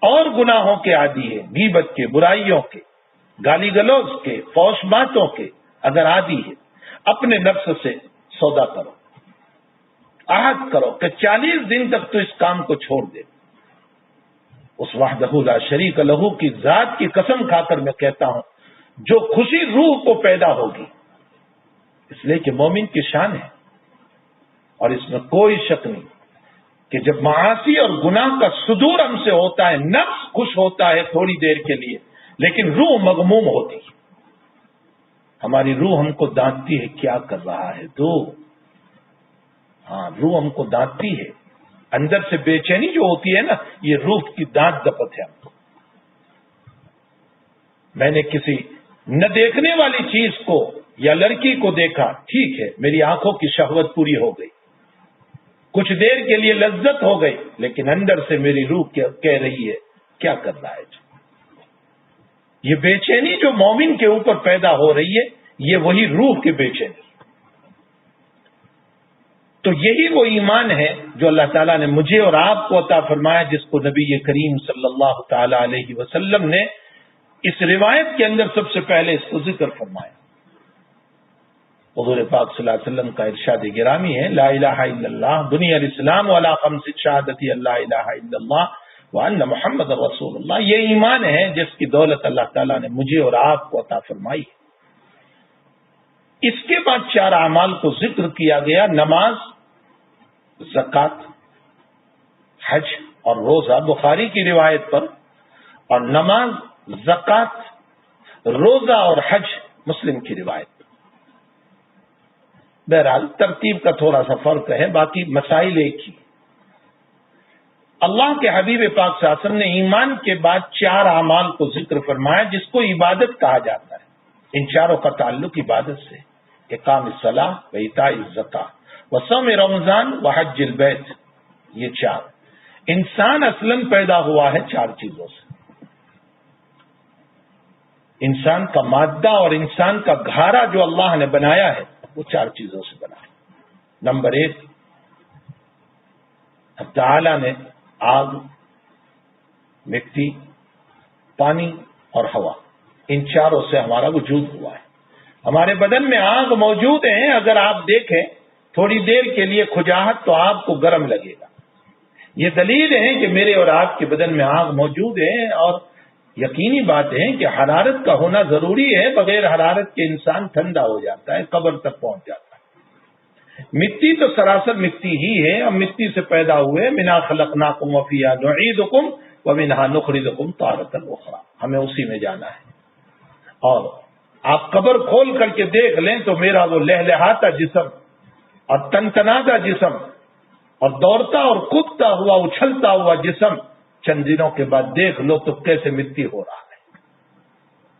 اور گناہوں کے عادی ہے غیبت کے، برائیوں کے، گالی گلوچ کے، فحش باتوں کے اگر عادی ہے، اپنے نفس سے سودا کرو، عہد کرو کہ 40 دن تک تو اس کام کو چھوڑ دے. اس وحدہ لا شریک لہ کی ذات کی قسم کھا کر میں کہتا ہوں، جو خوشی روح کو پیدا ہوگی، اس لیے کہ مومن کی شان ہے، اور اس میں کوئی شک نہیں کہ جب معاصی اور گناہ کا صدور ہم سے ہوتا ہے، نفس خوش ہوتا ہے تھوڑی دیر کے لیے، لیکن روح مغموم ہوتی ہے. ہماری روح ہم کو ڈانٹتی ہے، کیا کر رہا ہے تو، ہاں روح ہم کو ڈانٹتی ہے، اندر سے بے چینی جو ہوتی ہے نا، یہ روح کی ڈانٹ ڈپٹ ہے ہم کو. میں نے کسی نہ دیکھنے والی چیز کو یا لڑکی کو دیکھا، ٹھیک ہے میری آنکھوں کی شہوت پوری ہو گئی، کچھ دیر کے لیے لذت ہو گئی، لیکن اندر سے میری روح کہہ رہی ہے کیا کر رہا ہے. یہ بے چینی جو مومن کے اوپر پیدا ہو رہی ہے، یہ وہی روح کی بے چینی. تو یہی وہ ایمان ہے جو اللہ تعالیٰ نے مجھے اور آپ کو عطا فرمایا، جس کو نبی کریم صلی اللہ تعالی علیہ وسلم نے اس روایت کے اندر سب سے پہلے اس کو ذکر فرمایا. حضور پاک صلی اللہ علیہ وسلم کا ارشاد گرامی ہے، لا الہ الا اللہ بنی الاسلام علی خمس شہادت اللہ الہ الا اللہ وَأَنَّ مُحَمَّدَ رَسُولُ اللَّهِ، یہ ایمان ہے جس کی دولت اللہ تعالیٰ نے مجھے اور آپ کو عطا فرمائی ہے۔ اس کے بعد 4 اعمال کو ذکر کیا گیا، نماز، زکوٰۃ، حج اور روزہ، بخاری کی روایت پر، اور نماز، زکوٰۃ، روزہ اور حج مسلم کی روایت پر۔ بہرحال ترتیب کا تھوڑا سا فرق ہے، باقی مسائل ایک ہی۔ اللہ کے حبیب پاک صلی اللہ علیہ وسلم نے ایمان کے بعد 4 اعمال کو ذکر فرمایا جس کو عبادت کہا جاتا ہے۔ ان چاروں کا تعلق عبادت سے، اقام الصلاۃ و ایتاء الزکوٰۃ و صوم رمضان و حج البیت، یہ 4۔ انسان اصلاً پیدا ہوا ہے 4 چیزوں سے۔ انسان کا مادہ اور انسان کا گھارا جو اللہ نے بنایا ہے وہ 4 چیزوں سے بنا ہے۔ نمبر 1، اب تعالی نے آگ، مٹی، پانی اور ہوا، ان چاروں سے ہمارا وجود ہوا ہے۔ ہمارے بدن میں آگ موجود ہیں، اگر آپ دیکھیں تھوڑی دیر کے لیے کھجاہٹ تو آپ کو گرم لگے گا۔ یہ دلیل ہے کہ میرے اور آپ کے بدن میں آگ موجود ہے، اور یقینی بات ہے کہ حرارت کا ہونا ضروری ہے، بغیر حرارت کے انسان ٹھنڈا ہو جاتا ہے، قبر تک پہنچ جاتا ہے۔ مٹی تو سراسر مٹی ہی ہے، ہم مٹی سے پیدا ہوئے، منہا خلقناکم وفیہا نعیدکم ومنہا نخرجکم تارۃ اخری، ہمیں اسی میں جانا ہے۔ اور آپ قبر کھول کر کے دیکھ لیں تو میرا وہ لہلہاتا جسم اور تنتناتا جسم اور دوڑتا اور کودتا ہوا اچھلتا ہوا جسم چند دنوں کے بعد دیکھ لو تو کیسے مٹی ہو رہا ہے۔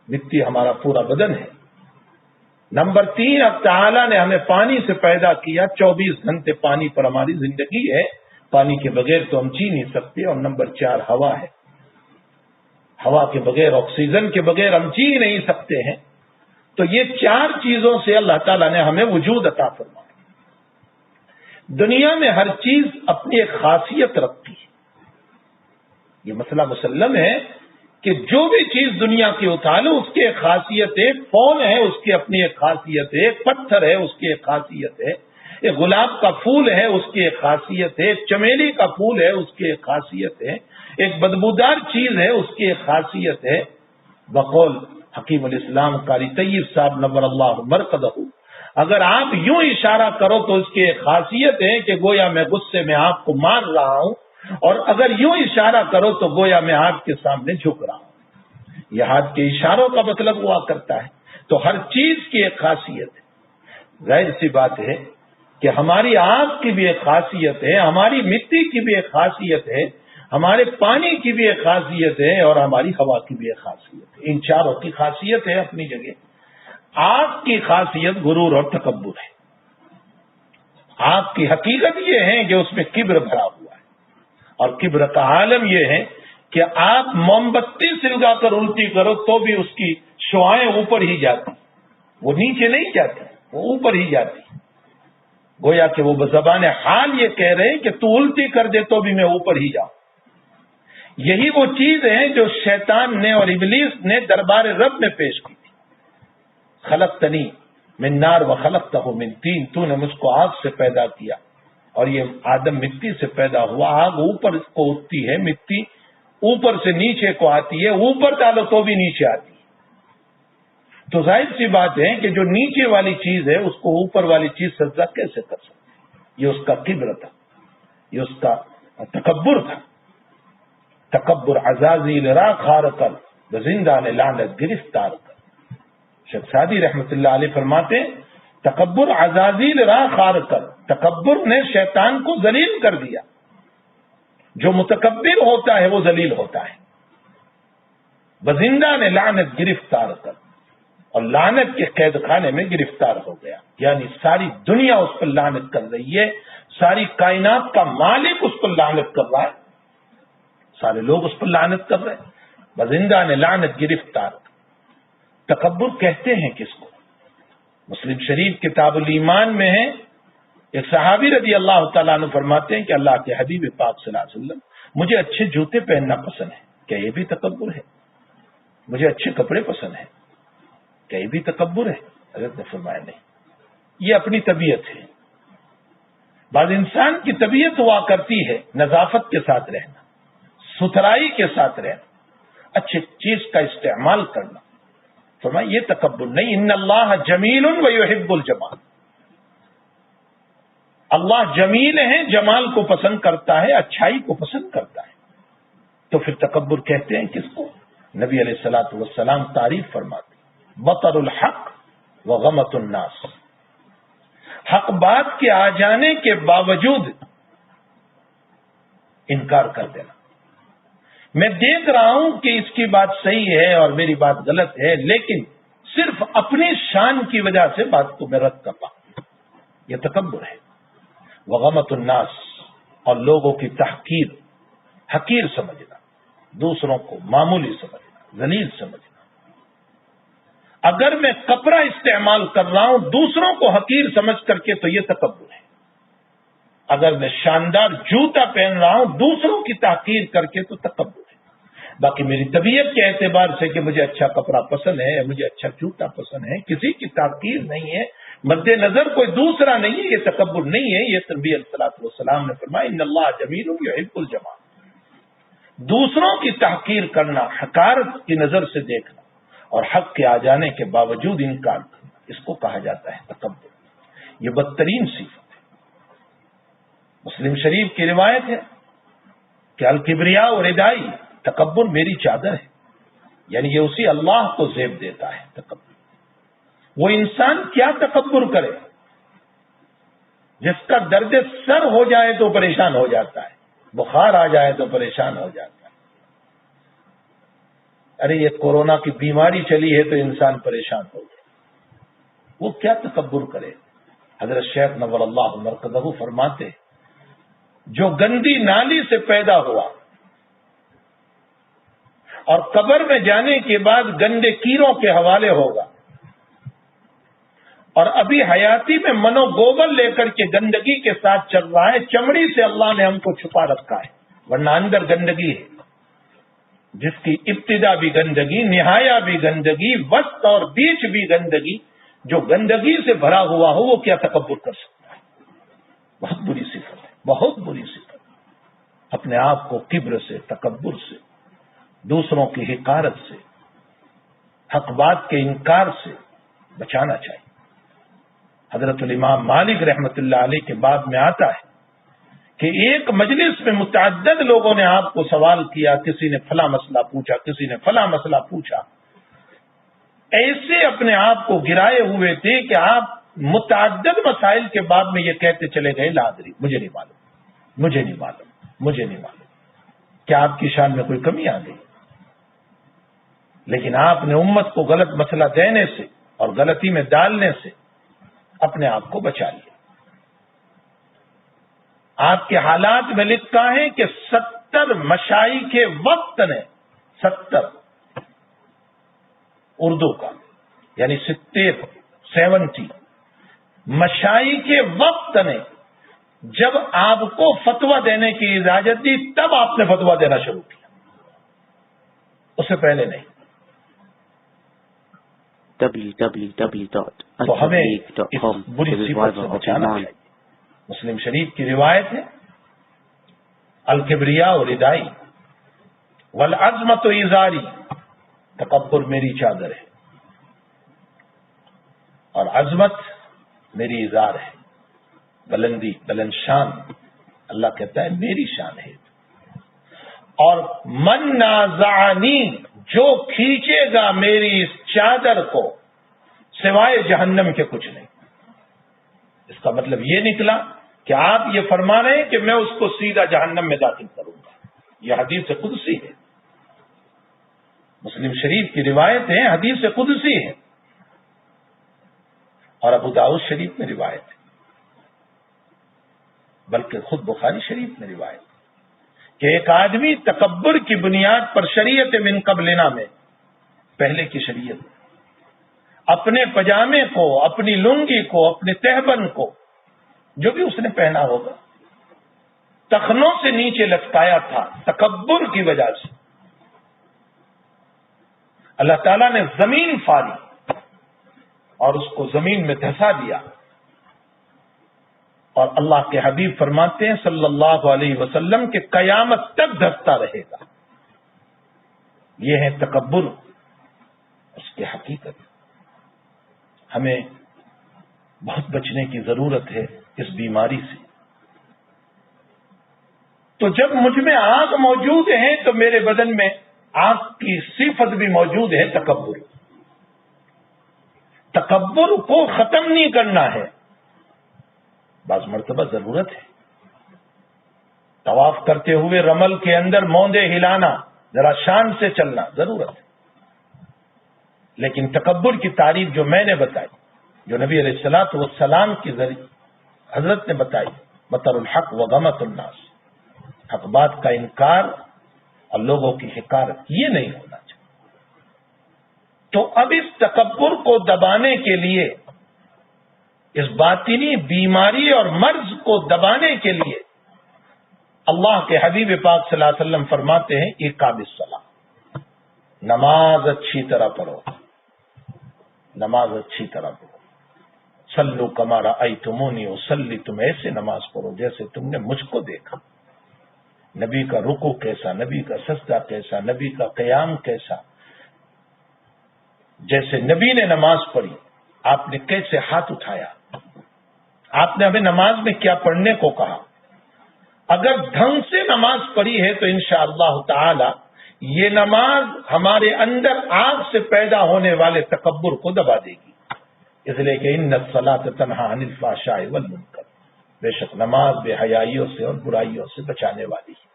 مٹی ہمارا پورا بدن ہے۔ نمبر 3، اب تعالیٰ نے ہمیں پانی سے پیدا کیا، 24 گھنٹے پانی پر ہماری زندگی ہے، پانی کے بغیر تو ہم جی نہیں سکتے۔ اور نمبر 4 ہوا ہے، ہوا کے بغیر، آکسیجن کے بغیر ہم جی نہیں سکتے ہیں۔ تو یہ 4 چیزوں سے اللہ تعالیٰ نے ہمیں وجود عطا فرمایا۔ دنیا میں ہر چیز اپنی ایک خاصیت رکھتی ہے، یہ مسئلہ مسلم ہے کہ جو بھی چیز دنیا کی اٹھا لو اس کی ایک خاصیت ہے۔ فون ہے، اس کی اپنی ایک خاصیت ہے، ایک پتھر ہے، اس کی ایک خاصیت ہے، ایک گلاب کا پھول ہے، اس کی ایک خاصیت ہے، ایک چمیلی کا پھول ہے، اس کی ایک خاصیت ہے، ایک بدبودار چیز ہے، اس کی ایک خاصیت ہے۔ بقول حکیم الاسلام قاری طیب صاحب نور اللہ مرقدہ، اگر آپ یوں اشارہ کرو تو اس کی ایک خاصیت ہے کہ گویا میں غصے میں آپ کو مار رہا ہوں، اور اگر یوں اشارہ کرو تو گویا میں آپ کے سامنے جھک رہا ہوں۔ یہ ہاتھ کے اشاروں کا مطلب ہوا کرتا ہے۔ تو ہر چیز کی ایک خاصیت ہے۔ ظاہر سی بات ہے کہ ہماری آگ کی بھی ایک خاصیت ہے، ہماری مٹی کی بھی ایک خاصیت ہے، ہمارے پانی کی بھی ایک خاصیت ہے، اور ہماری ہوا کی بھی ایک خاصیت ہے۔ ان چاروں کی خاصیت ہے اپنی جگہ۔ آگ کی خاصیت غرور اور تکبر ہے۔ آگ کی حقیقت یہ ہے کہ اس میں کبر بھرا ہوا ہے، اور کبر کا عالم یہ ہے کہ آپ موم بتی سلگا کر الٹی کرو تو بھی اس کی شعائیں اوپر ہی جاتی، وہ نیچے نہیں جاتی، وہ اوپر ہی جاتی۔ گویا کہ وہ بزبان حال یہ کہہ رہے ہیں کہ تو الٹی کر دے تو بھی میں اوپر ہی جاؤں۔ یہی وہ چیز ہے جو شیطان نے اور ابلیس نے دربار رب میں پیش کی تھی۔ خلقتنی من نار و خلقتہ من طین، تو نے مجھ کو آگ سے پیدا کیا، اور یہ آدم مٹی سے پیدا ہوا۔ آگ اوپر کو اٹھتی ہے، مٹی اوپر سے نیچے کو آتی ہے، اوپر ڈالو تو بھی نیچے آتی ہے۔ تو ظاہر سی بات ہے کہ جو نیچے والی چیز ہے اس کو اوپر والی چیز سجدہ کیسے کر سکتی؟ یہ اس کا کبر تھا، یہ اس کا تکبر تھا۔ تکبر عزازیل را خار کر زندہ نے لعنت گرفتار کر۔ شیخ سعدی رحمت اللہ علیہ فرماتے ہیں تکبر عزازیل را خار کر، تکبر نے شیطان کو ذلیل کر دیا۔ جو متکبر ہوتا ہے وہ ذلیل ہوتا ہے۔ بزندہ نے لعنت گرفتار کر، اور لعنت کے قید خانے میں گرفتار ہو گیا، یعنی ساری دنیا اس پر لعنت کر رہی ہے، ساری کائنات کا مالک اس پر لعنت کر رہا ہے، سارے لوگ اس پر لعنت کر رہے ہیں۔ بزندہ نے لعنت گرفتار کر۔ تکبر کہتے ہیں کس کو؟ مسلم شریف کتاب الایمان میں ہے، ایک صحابی رضی اللہ تعالیٰ عنہ فرماتے ہیں کہ اللہ کے حبیب پاک صلی اللہ علیہ وسلم مجھے اچھے جوتے پہننا پسند ہے، کیا یہ بھی تکبر ہے؟ مجھے اچھے کپڑے پسند ہیں، کیا یہ بھی تکبر ہے؟ حضرت نے فرمایا نہیں، یہ اپنی طبیعت ہے۔ بعض انسان کی طبیعت ہوا کرتی ہے نظافت کے ساتھ رہنا، ستھرائی کے ساتھ رہنا، اچھی چیز کا استعمال کرنا. فرمایا یہ تکبر نہیں. ان اللہ جمیل و یحب الجمال. اللہ جمیل ہے، جمال کو پسند کرتا ہے، اچھائی کو پسند کرتا ہے. تو پھر تکبر کہتے ہیں کس کو؟ نبی علیہ الصلوۃ والسلام تعریف فرماتے بطر الحق وغمط الناس. حق بات کے آ جانے کے باوجود انکار کر دینا. میں دیکھ رہا ہوں کہ اس کی بات صحیح ہے اور میری بات غلط ہے، لیکن صرف اپنی شان کی وجہ سے بات کو میں رد کر رہا ہوں. یہ تکبر ہے. وغمط الناس، اور لوگوں کی تحقیر، حقیر سمجھنا، دوسروں کو معمولی سمجھنا، ذلیل سمجھنا. اگر میں کپڑا استعمال کر رہا ہوں دوسروں کو حقیر سمجھ کر کے تو یہ تکبر ہے. اگر میں شاندار جوتا پہن رہا ہوں دوسروں کی تحقیر کر کے تو تکبر ہے. باقی میری طبیعت کے اعتبار سے کہ مجھے اچھا کپڑا پسند ہے، مجھے اچھا جوتا پسند ہے، کسی کی تحقیر نہیں ہے، مد نظر کوئی دوسرا نہیں ہے، یہ تکبر نہیں ہے. یہ نبی علیہ الصلوۃ والسلام نے فرمایا ان اللہ جمیل یحب الجمال. دوسروں کی تحقیر کرنا، حقارت کی نظر سے دیکھنا اور حق کے آ جانے کے باوجود انکار کرنا، اس کو کہا جاتا ہے تکبر. یہ بدترین صفت ہے. مسلم شریف کی روایت ہے کہ الکبریاء و ردائی، تکبر میری چادر ہے. یعنی یہ اسی اللہ کو زیب دیتا ہے تکبر. وہ انسان کیا تکبر کرے جس کا درد سر ہو جائے تو پریشان ہو جاتا ہے، بخار آ جائے تو پریشان ہو جاتا ہے. ارے یہ کورونا کی بیماری چلی ہے تو انسان پریشان ہو گیا. وہ کیا تکبر کرے؟ حضرت شیخ نور اللہ مرکزہ فرماتے جو گندی نالی سے پیدا ہوا اور قبر میں جانے کے بعد گندے کیڑوں کے حوالے ہوگا، اور ابھی حیاتی میں منو گوبر لے کر کے گندگی کے ساتھ چل رہا ہے. چمڑی سے اللہ نے ہم کو چھپا رکھا ہے، ورنہ اندر گندگی ہے، جس کی ابتدا بھی گندگی، نہایا بھی گندگی، وسط اور بیچ بھی گندگی. جو گندگی سے بھرا ہوا ہو وہ کیا تکبر کر سکتا ہے؟ بہت بری صفت ہے، بہت بری صفت. اپنے آپ کو کبر سے، تکبر سے، دوسروں کی حقارت سے، حق بات کے انکار سے بچانا چاہیے. حضرت الامام مالک رحمت اللہ علیہ کے بعد میں آتا ہے کہ ایک مجلس میں متعدد لوگوں نے آپ کو سوال کیا، کسی نے فلاں مسئلہ پوچھا، کسی نے فلاں مسئلہ پوچھا. ایسے اپنے آپ کو گرائے ہوئے تھے کہ آپ متعدد مسائل کے بعد میں یہ کہتے چلے گئے لا ادری، مجھے نہیں معلوم، مجھے نہیں معلوم، مجھے نہیں معلوم. کیا آپ کی شان میں کوئی کمی آ گئی؟ لیکن آپ نے امت کو غلط مسئلہ دینے سے اور غلطی میں ڈالنے سے اپنے آپ کو بچا لیا. آپ کے حالات میں لکھا ہے کہ 70 مشائخ کے وقت نے، 70 اردو کا یعنی 70 مشائخ کے وقت نے جب آپ کو فتویٰ دینے کی اجازت دی تب آپ نے فتویٰ دینا شروع کیا، اس سے پہلے نہیں. تو ہمیں اس بری صفت سے بچانا چاہیے. مسلم شریف کی روایت ہے الکبریاء و ردائی والعظمت ازاری، تکبر میری چادر ہے اور عظمت میری ازار ہے. بلندی، بلند شان، اللہ کہتا ہے میری شان ہے. اور من نازعنی، جو کھینچے گا میری اس چادر کو سوائے جہنم کے کچھ نہیں. اس کا مطلب یہ نکلا کہ آپ یہ فرما رہے ہیں کہ میں اس کو سیدھا جہنم میں داخل کروں گا. یہ حدیث قدسی ہے، مسلم شریف کی روایت ہے، حدیث قدسی ہے، اور ابو داؤد شریف میں روایت ہے، بلکہ خود بخاری شریف میں روایت ہے کہ ایک آدمی تکبر کی بنیاد پر شریعت من قبلنا میں، پہلے کی شریعت، اپنے پجامے کو، اپنی لنگی کو، اپنے تہبند کو، جو بھی اس نے پہنا ہوگا، ٹخنوں سے نیچے لٹکایا تھا تکبر کی وجہ سے. اللہ تعالیٰ نے زمین پھاڑی اور اس کو زمین میں دھسا دیا. اور اللہ کے حبیب فرماتے ہیں صلی اللہ علیہ وسلم کہ قیامت تک دھستا رہے گا. یہ ہے تکبر، اس کی حقیقت. ہمیں بہت بچنے کی ضرورت ہے اس بیماری سے. تو جب مجھ میں آگ موجود ہے تو میرے بدن میں آگ کی صفت بھی موجود ہے، تکبر. تکبر کو ختم نہیں کرنا ہے. بعض مرتبہ ضرورت ہے طواف کرتے ہوئے رمل کے اندر موندے ہلانا، ذرا شان سے چلنا ضرورت ہے. لیکن تکبر کی تعریف جو میں نے بتائی، جو نبی علیہ الصلوۃ والسلام کے ذریعے حضرت نے بتائی، بطر الحق و غمت الناس، حق بات کا انکار اور لوگوں کی حقارت، یہ نہیں ہونا چاہیے. تو اب اس تکبر کو دبانے کے لیے، اس باطنی بیماری اور مرض کو دبانے کے لیے اللہ کے حبیب پاک صلی اللہ علیہ وسلم فرماتے ہیں اقام الصلاۃ، نماز اچھی طرح پڑھو، نماز اچھی طرح پڑھو. صلو کما رأیتمونی اصلی، تم ایسے نماز پڑھو جیسے تم نے مجھ کو دیکھا. نبی کا رکوع کیسا، نبی کا سجدہ کیسا، نبی کا قیام کیسا، جیسے نبی نے نماز پڑھی آپ نے کیسے ہاتھ اٹھایا، آپ نے ہمیں نماز میں کیا پڑھنے کو کہا. اگر ڈھنگ سے نماز پڑھی ہے تو انشاءاللہ تعالی یہ نماز ہمارے اندر آگ سے پیدا ہونے والے تکبر کو دبا دے گی. اس لیے کہ ان الصلاۃ تنہی عن الفحشاء والمنکر، بے شک نماز بے حیائیوں سے اور برائیوں سے بچانے والی ہے.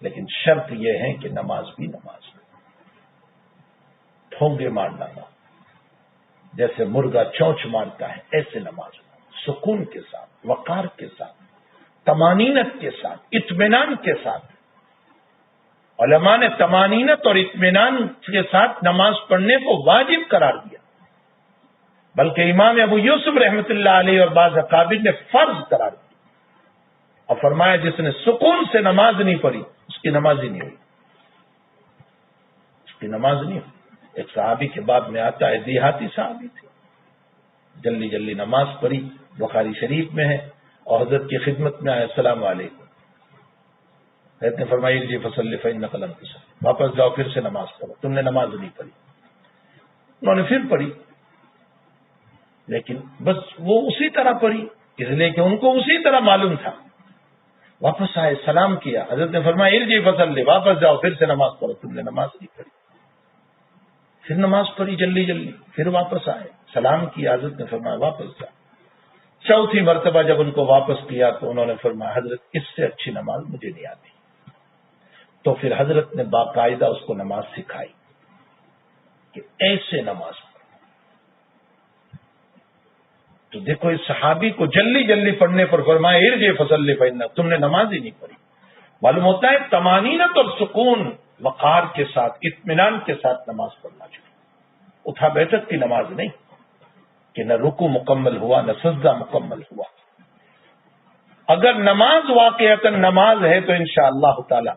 لیکن شرط یہ ہے کہ نماز بھی نماز ہے، ٹھونگے مارنا نہ، جیسے مرغا چونچ مارتا ہے ایسے نماز ہو، سکون کے ساتھ، وقار کے ساتھ، طمانینت کے ساتھ، اطمینان کے ساتھ. علماء نے طمانینت اور اطمینان کے ساتھ نماز پڑھنے کو واجب قرار دیا، بلکہ امام ابو یوسف رحمۃ اللہ علیہ اور بعض اکابر نے فرض قرار دیا اور فرمایا جس نے سکون سے نماز نہیں پڑھی اس کی نماز ہی نہیں ہوئی، اس کی نماز نہیں ہوئی. ایک صحابی کے بعد میں آتا ہے، دیہاتی صحابی تھے، جلدی جلدی نماز پڑھی، بخاری شریف میں ہے، اور حضرت کی خدمت میں آئے، السلام علیکم. حضرت نے فرمایا جی فصلی فإنک لم تصلی، واپس جاؤ پھر سے نماز پڑھو، تم نے نماز نہیں پڑھی. انہوں نے پھر پڑھی، لیکن بس وہ اسی طرح پڑھی اس لیے کہ ان کو اسی طرح معلوم تھا. واپس آئے، سلام کیا، حضرت نے فرمایا ارجع فصلی، واپس جاؤ پھر سے نماز پڑھو، تم نے نماز نہیں پڑھی. پھر نماز پڑھی جلدی جلدی، پھر واپس آئے، سلام کیا، حضرت نے فرمایا واپس جاؤ. چوتھی مرتبہ جب ان کو واپس کیا تو انہوں نے فرمایا حضرت اس سے اچھی نماز مجھے نہیں آتی. تو پھر حضرت نے باقاعدہ اس کو نماز سکھائی کہ ایسے نماز پڑھو. تو دیکھو اس صحابی کو جلدی جلدی پڑھنے پر فرمایا ارجع فصلی فإنک، تم نے نماز ہی نہیں پڑھی. معلوم ہوتا ہے طمانینت اور سکون، وقار کے ساتھ، اطمینان کے ساتھ نماز پڑھنا چاہیے. اٹھا بیٹھک کی نماز نہیں کہ نہ رکوع مکمل ہوا نہ سجدہ مکمل ہوا. اگر نماز واقعتاً نماز ہے تو انشاءاللہ تعالی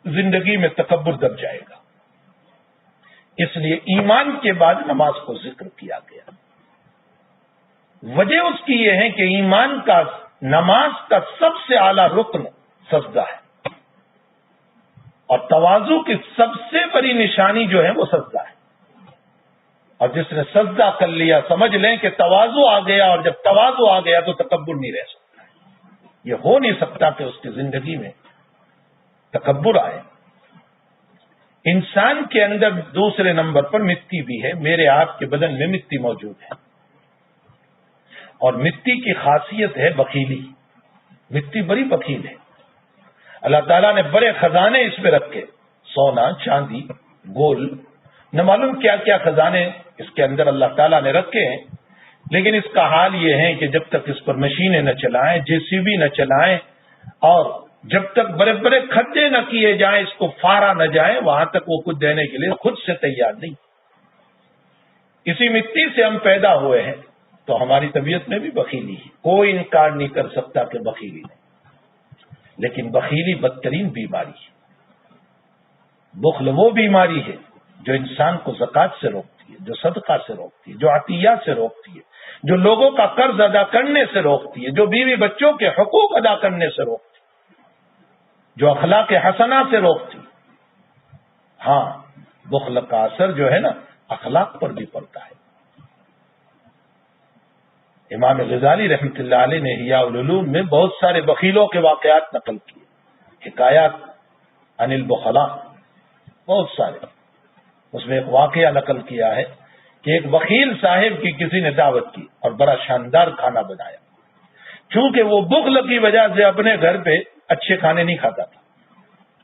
زندگی میں تکبر دب جائے گا. اس لیے ایمان کے بعد نماز کو ذکر کیا گیا. وجہ اس کی یہ ہے کہ ایمان کا، نماز کا سب سے اعلیٰ رکن سجدہ ہے، اور تواضع کی سب سے بڑی نشانی جو ہے وہ سجدہ ہے. اور جس نے سجدہ کر لیا سمجھ لیں کہ تواضع آ گیا، اور جب تواضع آ گیا تو تکبر نہیں رہ سکتا. یہ ہو نہیں سکتا کہ اس کی زندگی میں تکبر آئے. انسان کے اندر دوسرے نمبر پر مٹی بھی ہے، میرے آپ کے بدن میں مٹی موجود ہے، اور مٹی کی خاصیت ہے بخیلی. مٹی بڑی بخیل ہے. اللہ تعالیٰ نے بڑے خزانے اس میں رکھے، سونا، چاندی، گول، نہ معلوم کیا کیا خزانے اس کے اندر اللہ تعالیٰ نے رکھے ہیں. لیکن اس کا حال یہ ہے کہ جب تک اس پر مشینیں نہ چلائیں، JCB نہ چلائیں، اور جب تک بڑے بڑے کھڈے نہ کیے جائیں، اس کو فارا نہ جائے، وہاں تک وہ کچھ دینے کے لیے خود سے تیار نہیں. اسی مٹی سے ہم پیدا ہوئے ہیں، تو ہماری طبیعت میں بھی بخیلی ہے، کوئی انکار نہیں کر سکتا کہ بخیلی نہیں. لیکن بخیلی بدترین بیماری ہے. بخل وہ بیماری ہے جو انسان کو زکات سے روکتی ہے، جو صدقہ سے روکتی ہے، جو عطیات سے روکتی ہے، جو لوگوں کا قرض ادا کرنے سے روکتی ہے، جو بیوی بچوں کے حقوق ادا کرنے سے روکتی ہے، جو اخلاق حسنہ سے روکتی ہے۔ ہاں، بخل کا اثر جو ہے نا اخلاق پر بھی پڑتا ہے۔ امام غزالی رحمۃ اللہ علیہ نے احیاء العلوم میں بہت سارے بخیلوں کے واقعات نقل کیے، حکایات عن البخلاء، بہت سارے۔ اس میں ایک واقعہ نقل کیا ہے کہ ایک بخیل صاحب کی کسی نے دعوت کی اور بڑا شاندار کھانا بنایا۔ چونکہ وہ بخل کی وجہ سے اپنے گھر پہ اچھے کھانے نہیں کھاتا تھا،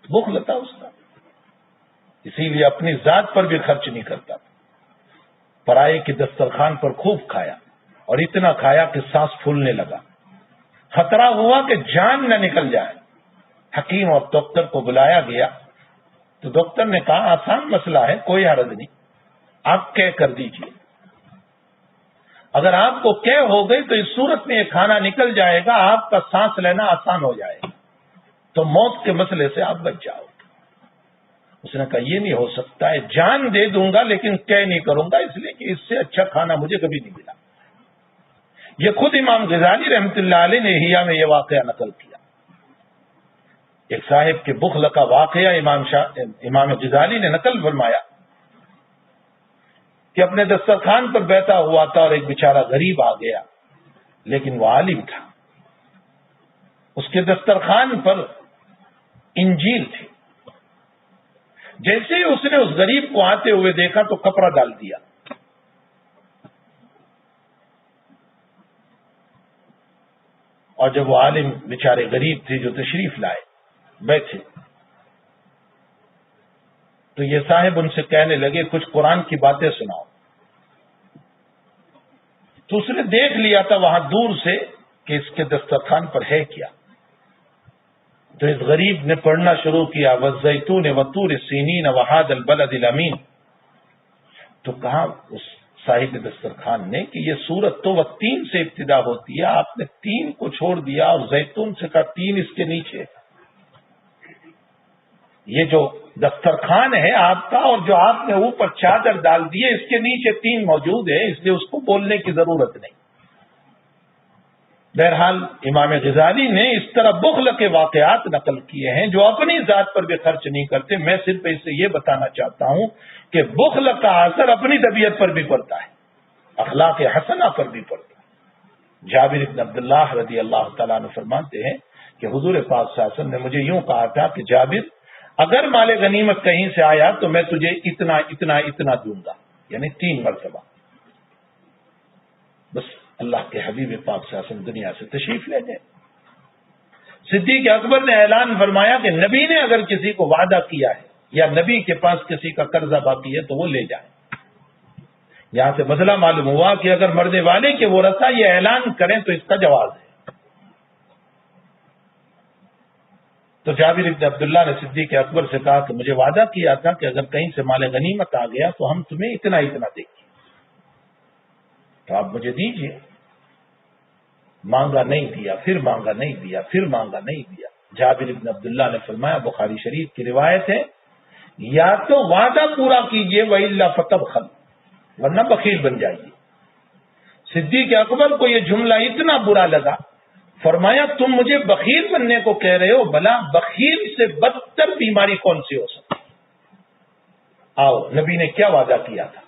بخل تھا اس کا، اسی لیے اپنی ذات پر بھی خرچ نہیں کرتا تھا۔ پرائے کے دسترخوان پر خوب کھایا اور اتنا کھایا کہ سانس پھولنے لگا، خطرہ ہوا کہ جان نہ نکل جائے۔ حکیم اور ڈاکٹر کو بلایا گیا تو ڈاکٹر نے کہا آسان مسئلہ ہے، کوئی حرج نہیں، آپ کہہ کر دیجئے، اگر آپ کو کہہ ہو گئی تو اس صورت میں یہ کھانا نکل جائے گا، آپ کا سانس لینا آسان ہو جائے گا، تو موت کے مسئلے سے آپ بچ جاؤ۔ اس نے کہا یہ نہیں ہو سکتا ہے، جان دے دوں گا لیکن کہہ نہیں کروں گا، اس لیے کہ اس سے اچھا کھانا مجھے کبھی نہیں ملا۔ یہ خود امام غزالی رحمۃ اللہ علیہ نے احیاء میں یہ واقعہ نقل کیا۔ ایک صاحب کے بخل کا واقعہ امام غزالی نے نقل فرمایا کہ اپنے دسترخوان پر بیٹھا ہوا تھا اور ایک بیچارہ غریب آ گیا، لیکن وہ عالم تھا۔ اس کے دسترخوان پر انجیل تھی۔ جیسے ہی اس نے اس غریب کو آتے ہوئے دیکھا تو کپڑا ڈال دیا، اور جب وہ عالم بیچارے غریب تھے جو تشریف لائے بیٹھے تو یہ صاحب ان سے کہنے لگے کچھ قرآن کی باتیں سناؤ۔ تو اس نے دیکھ لیا تھا وہاں دور سے کہ اس کے دسترخوان پر ہے کیا، تو اس غریب نے پڑھنا شروع کیا والزیتون وطور سینین وہذا البلد الامین۔ تو کہا اس صاحب دسترخوان نے کہ یہ سورت تو وہ 3 سے ابتدا ہوتی ہے، آپ نے 3 کو چھوڑ دیا اور زیتون سے کہا 3 اس کے نیچے۔ یہ جو دسترخوان ہے آپ کا اور جو آپ نے اوپر چادر ڈال دی ہے اس کے نیچے 3 موجود ہے، اس لیے اس کو بولنے کی ضرورت نہیں۔ بہرحال امام غزالی نے اس طرح بخل کے واقعات نقل کیے ہیں جو اپنی ذات پر بھی خرچ نہیں کرتے۔ میں صرف اس سے یہ بتانا چاہتا ہوں کہ بخل کا اثر اپنی طبیعت پر بھی پڑتا ہے، اخلاق حسنہ پر بھی پڑتا ہے۔ جابر بن عبداللہ رضی اللہ تعالیٰ عنہ فرماتے ہیں کہ حضور پاک صلی اللہ علیہ وسلم نے مجھے یوں کہا تھا کہ جابر اگر مال غنیمت کہیں سے آیا تو میں تجھے اتنا اتنا اتنا دوں گا، یعنی 3 مرتبہ۔ بس اللہ کے حبیب پاک صلی اللہ علیہ وسلم دنیا سے تشریف لے گئے۔ صدیق اکبر نے اعلان فرمایا کہ نبی نے اگر کسی کو وعدہ کیا ہے یا نبی کے پاس کسی کا قرضہ باقی ہے تو وہ لے جائیں۔ یہاں سے مسئلہ معلوم ہوا کہ اگر مرنے والے کے ورثہ یہ اعلان کریں تو اس کا جواز ہے۔ تو جابر بن عبداللہ نے صدیق اکبر سے کہا کہ مجھے وعدہ کیا تھا کہ اگر کہیں سے مال غنیمت آ گیا تو ہم تمہیں اتنا اتنا دیں گے، تو آپ مجھے دیجئے۔ مانگا نہیں دیا، پھر مانگا نہیں دیا، پھر مانگا نہیں دیا۔ جابر بن عبداللہ نے فرمایا، بخاری شریف کی روایت ہے، یا تو وعدہ پورا کیجئے وَإِلَّا فَتَبْخَلْ، ورنہ بخیل بن جائیے۔ صدیق اکبر کو یہ جملہ اتنا برا لگا، فرمایا تم مجھے بخیل بننے کو کہہ رہے ہو، بھلا بخیل سے بدتر بیماری کون سی ہو سکتی؟ آؤ نبی نے کیا وعدہ کیا تھا؟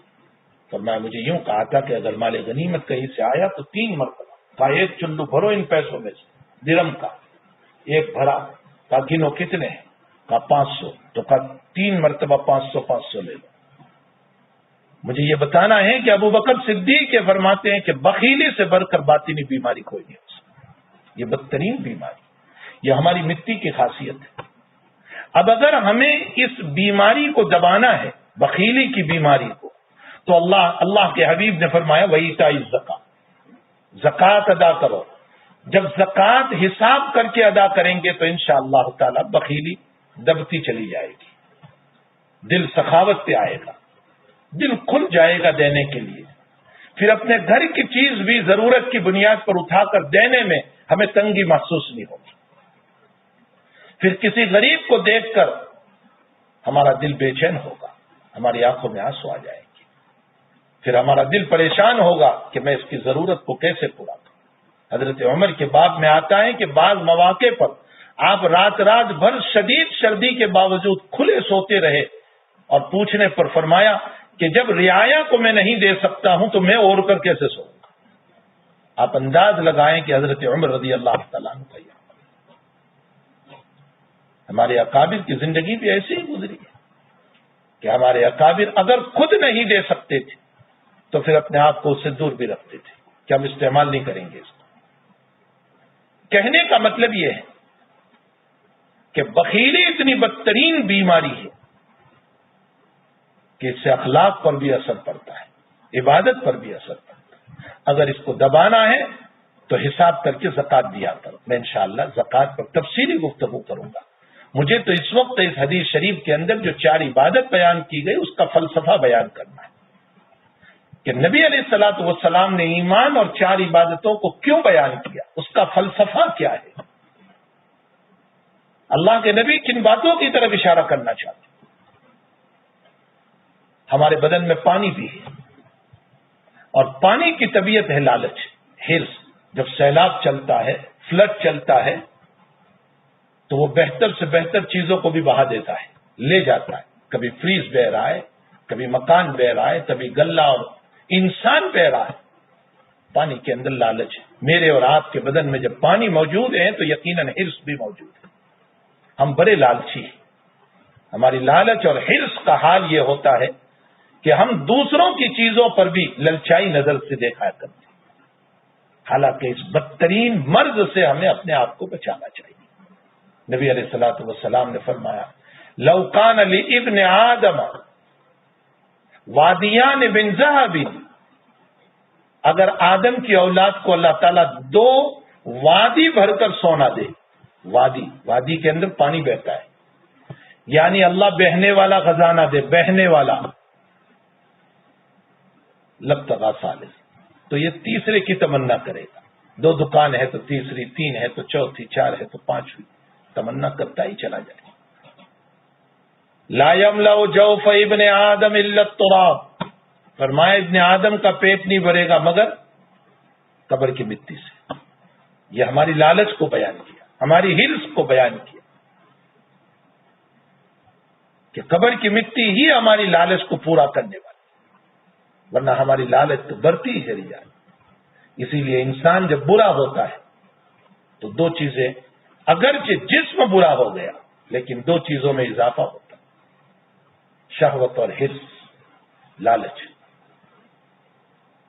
فرمایا مجھے یوں کہا تھا کہ اگر مال غنیمت کہیں سے آیا تو 3 مرتبہ، کہا ایک چلو بھرو ان پیسوں میں سے، درم کا ایک بھرا، کہا گنو کتنے ہیں، کہا 500، تو کہا 3 مرتبہ 500 لے لو۔ مجھے یہ بتانا ہے کہ ابو بکر صدیق کے فرماتے ہیں کہ بخیلی سے بڑھ کر باطنی بیماری کوئی نہیں ہو سکتی، یہ بدترین بیماری، یہ ہماری مٹی کی خاصیت ہے۔ اب اگر ہمیں اس بیماری کو دبانا ہے، بخیلی کی بیماری کو، تو اللہ کے حبیب نے فرمایا وَإِيتَاءِ الزَّکَاۃ، زکوٰۃ ادا کرو۔ جب زکوٰۃ حساب کر کے ادا کریں گے تو انشاءاللہ تعالی بخیلی دبتی چلی جائے گی، دل سخاوت پہ آئے گا، دل کھل جائے گا دینے کے لیے۔ پھر اپنے گھر کی چیز بھی ضرورت کی بنیاد پر اٹھا کر دینے میں ہمیں تنگی محسوس نہیں ہوگی۔ پھر کسی غریب کو دیکھ کر ہمارا دل بے چین ہوگا، ہماری آنکھوں میں آنسو آ جائے گی۔ پھر ہمارا دل پریشان ہوگا کہ میں اس کی ضرورت کو کیسے پورا کروں. حضرت عمر کے باب میں آتا ہے کہ بعض مواقع پر آپ رات بھر شدید سردی کے باوجود کھلے سوتے رہے اور پوچھنے پر فرمایا کہ جب رعایا کو میں نہیں دے سکتا ہوں تو میں اوڑھ کر کیسے سوؤں گا. آپ انداز لگائیں کہ حضرت عمر رضی اللہ تعالیٰ عنہ کا ہمارے اکابر کی زندگی بھی ایسی ہی گزری ہے کہ ہمارے اکابر اگر خود نہیں دے سکتے تھے تو پھر اپنے آپ کو اس سے دور بھی رکھتے تھے کہ ہم استعمال نہیں کریں گے اس کو. کہنے کا مطلب یہ ہے کہ بخیلی اتنی بدترین بیماری ہے کہ اس سے اخلاق پر بھی اثر پڑتا ہے، عبادت پر بھی اثر پڑتا ہے. اگر اس کو دبانا ہے تو حساب کر کے زکات دیا کرو. میں انشاءاللہ زکات پر تفصیلی گفتگو کروں گا. مجھے تو اس وقت اس حدیث شریف کے اندر جو 4 عبادت بیان کی گئی اس کا فلسفہ بیان کرنا ہے کہ نبی علیہ الصلوۃ والسلام نے ایمان اور 4 عبادتوں کو کیوں بیان کیا، اس کا فلسفہ کیا ہے. اللہ کے نبی کن باتوں کی طرف اشارہ کرنا چاہتے ہیں. ہمارے بدن میں پانی بھی ہے اور پانی کی طبیعت ہے لالچ، ہرس. جب سیلاب چلتا ہے، فلڈ چلتا ہے تو وہ بہتر سے بہتر چیزوں کو بھی بہا دیتا ہے، لے جاتا ہے. کبھی فریز بہ رہا ہے، کبھی مکان بہ رہا ہے، کبھی غلہ اور انسان بہ رہا ہے. پانی کے اندر لالچ ہے. میرے اور آپ کے بدن میں جب پانی موجود ہے تو یقیناً ہرس بھی موجود ہے. ہم بڑے لالچی ہیں. ہماری لالچ اور ہرس کا حال یہ ہوتا ہے کہ ہم دوسروں کی چیزوں پر بھی للچائی نظر سے دیکھا کرتے ہیں، حالانکہ اس بدترین مرض سے ہمیں اپنے آپ کو بچانا چاہیے. نبی علیہ الصلوۃ والسلام نے فرمایا لو کان لابن آدم وادیان من ذهب، اگر آدم کی اولاد کو اللہ تعالیٰ 2 وادی بھر کر سونا دے. وادی کے اندر پانی بہتا ہے، یعنی اللہ بہنے والا خزانہ دے، بہنے والا. لبتغى ثالث، تو یہ تیسرے کی تمنا کرے گا. 2 دکان ہے تو تیسری، 3 ہے تو چوتھی، 4 ہے تو 5ویں، تمنا کرتا ہی چلا جائے. لا يملأ جوف ابن آدم الا التراب، فرمایا ابن آدم کا پیٹ نہیں بھرے گا مگر قبر کی مٹی سے. یہ ہماری لالچ کو بیان کیا، ہماری ہرس کو بیان کیا کہ قبر کی مٹی ہی ہماری لالچ کو پورا کرنے والی، ورنہ ہماری لالچ تو بڑھتی ہی چلی جائے. اسی لیے انسان جب برا ہوتا ہے تو 2 چیزیں، اگرچہ جسم برا ہو گیا لیکن 2 چیزوں میں اضافہ ہوتا ہے، شہوت اور حرص، لالچ.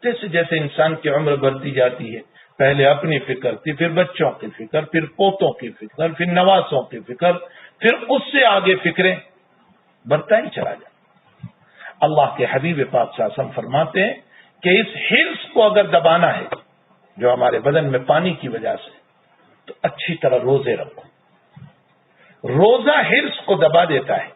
جیسے جیسے انسان کی عمر بڑھتی جاتی ہے، پہلے اپنی فکر تھی، پھر بچوں کی فکر، پھر پوتوں کی فکر، پھر نواسوں کی فکر، پھر اس سے آگے فکریں، بڑھتا ہی چلا جاتا. اللہ کے حبیب پاک صلی اللہ علیہ وسلم فرماتے ہیں کہ اس حرص کو اگر دبانا ہے جو ہمارے بدن میں پانی کی وجہ سے، تو اچھی طرح روزے رکھو. روزہ حرص کو دبا دیتا ہے.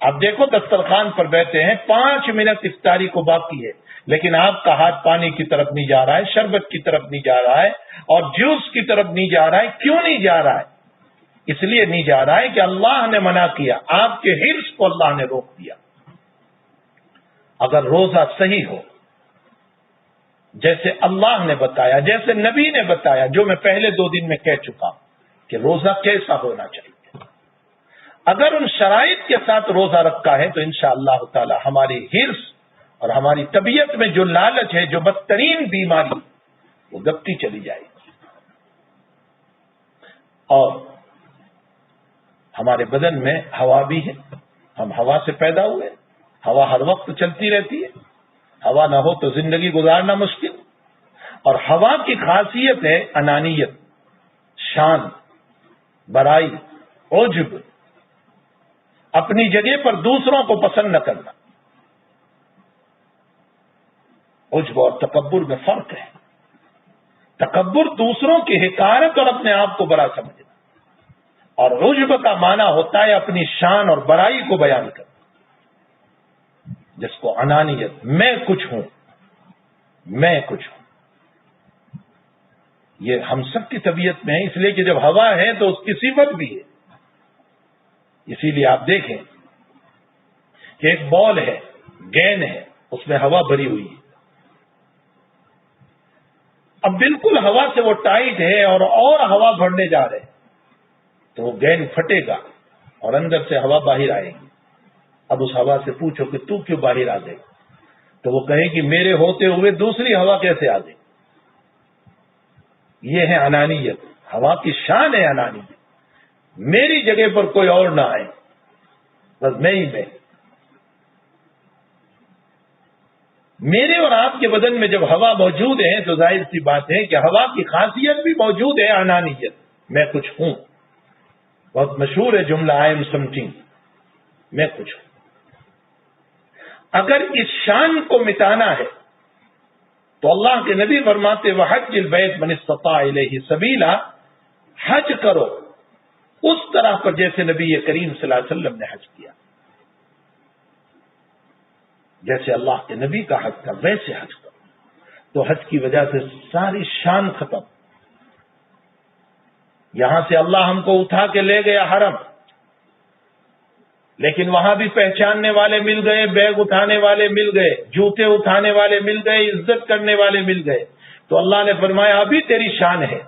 اب دیکھو دسترخوان پر بیٹھے ہیں، 5 منٹ افطاری کو باقی ہے، لیکن آپ کا ہاتھ پانی کی طرف نہیں جا رہا ہے، شربت کی طرف نہیں جا رہا ہے اور جوس کی طرف نہیں جا رہا ہے. کیوں نہیں جا رہا ہے؟ اس لیے نہیں جا رہا ہے کہ اللہ نے منع کیا، آپ کے حرص کو اللہ نے روک دیا. اگر روزہ صحیح ہو، جیسے اللہ نے بتایا، جیسے نبی نے بتایا، جو میں پہلے 2 دن میں کہہ چکا ہوں کہ روزہ کیسا ہونا چاہیے، اگر ان شرائط کے ساتھ روزہ رکھا ہے تو انشاءاللہ تعالی ہماری حرص اور ہماری طبیعت میں جو لالچ ہے، جو بدترین بیماری، وہ دبتی چلی جائے گی. اور ہمارے بدن میں ہوا بھی ہے، ہم ہوا سے پیدا ہوئے، ہوا ہر وقت چلتی رہتی ہے، ہوا نہ ہو تو زندگی گزارنا مشکل. اور ہوا کی خاصیت ہے انانیت، شان، برائی، عجب، اپنی جگہ پر دوسروں کو پسند نہ کرنا. عجب اور تکبر میں فرق ہے. تکبر دوسروں کی حقارت اور اپنے آپ کو بڑا سمجھنا، اور عجب کا معنی ہوتا ہے اپنی شان اور برائی کو بیان کرنا، جس کو انانیت، میں کچھ ہوں، میں کچھ ہوں. یہ ہم سب کی طبیعت میں ہے، اس لیے کہ جب ہوا ہے تو اس کی صفت بھی ہے. اسی لیے آپ دیکھیں کہ ایک بال ہے، گیند ہے، اس میں ہوا بھری ہوئی ہے. اب بالکل ہوا سے وہ ٹائٹ ہے اور ہوا بھرنے جا رہے ہیں تو وہ گیند پھٹے گا اور اندر سے ہوا باہر آئے گی. اب اس ہوا سے پوچھو کہ تو کیوں باہر آ گئی, تو وہ کہے کہ میرے ہوتے ہوئے دوسری ہوا کیسے آ گئی. یہ ہے انانیت. ہوا کی شان ہے انانیت. میری جگہ پر کوئی اور نہ آئے, بس میں ہی میں. میرے اور آپ کے بدن میں جب ہوا موجود ہے تو ظاہر سی بات ہے کہ ہوا کی خاصیت بھی موجود ہے انانیت. میں کچھ ہوں. بہت مشہور ہے جملہ آئی ایم سم تھنگ, میں کچھ ہوں. اگر اس شان کو مٹانا ہے تو اللہ کے نبی فرماتے وحج البیت من استطاع الیہ سبیلا, حج کرو اس طرح پر جیسے نبی کریم صلی اللہ علیہ وسلم نے حج کیا. جیسے اللہ کے نبی کا حج تھا ویسے حج کرو. تو حج کی وجہ سے ساری شان ختم. یہاں سے اللہ ہم کو اٹھا کے لے گیا حرم, لیکن وہاں بھی پہچاننے والے مل گئے, بیگ اٹھانے والے مل گئے, جوتے اٹھانے والے مل گئے, عزت کرنے والے مل گئے. تو اللہ نے فرمایا ابھی تیری شان ہے.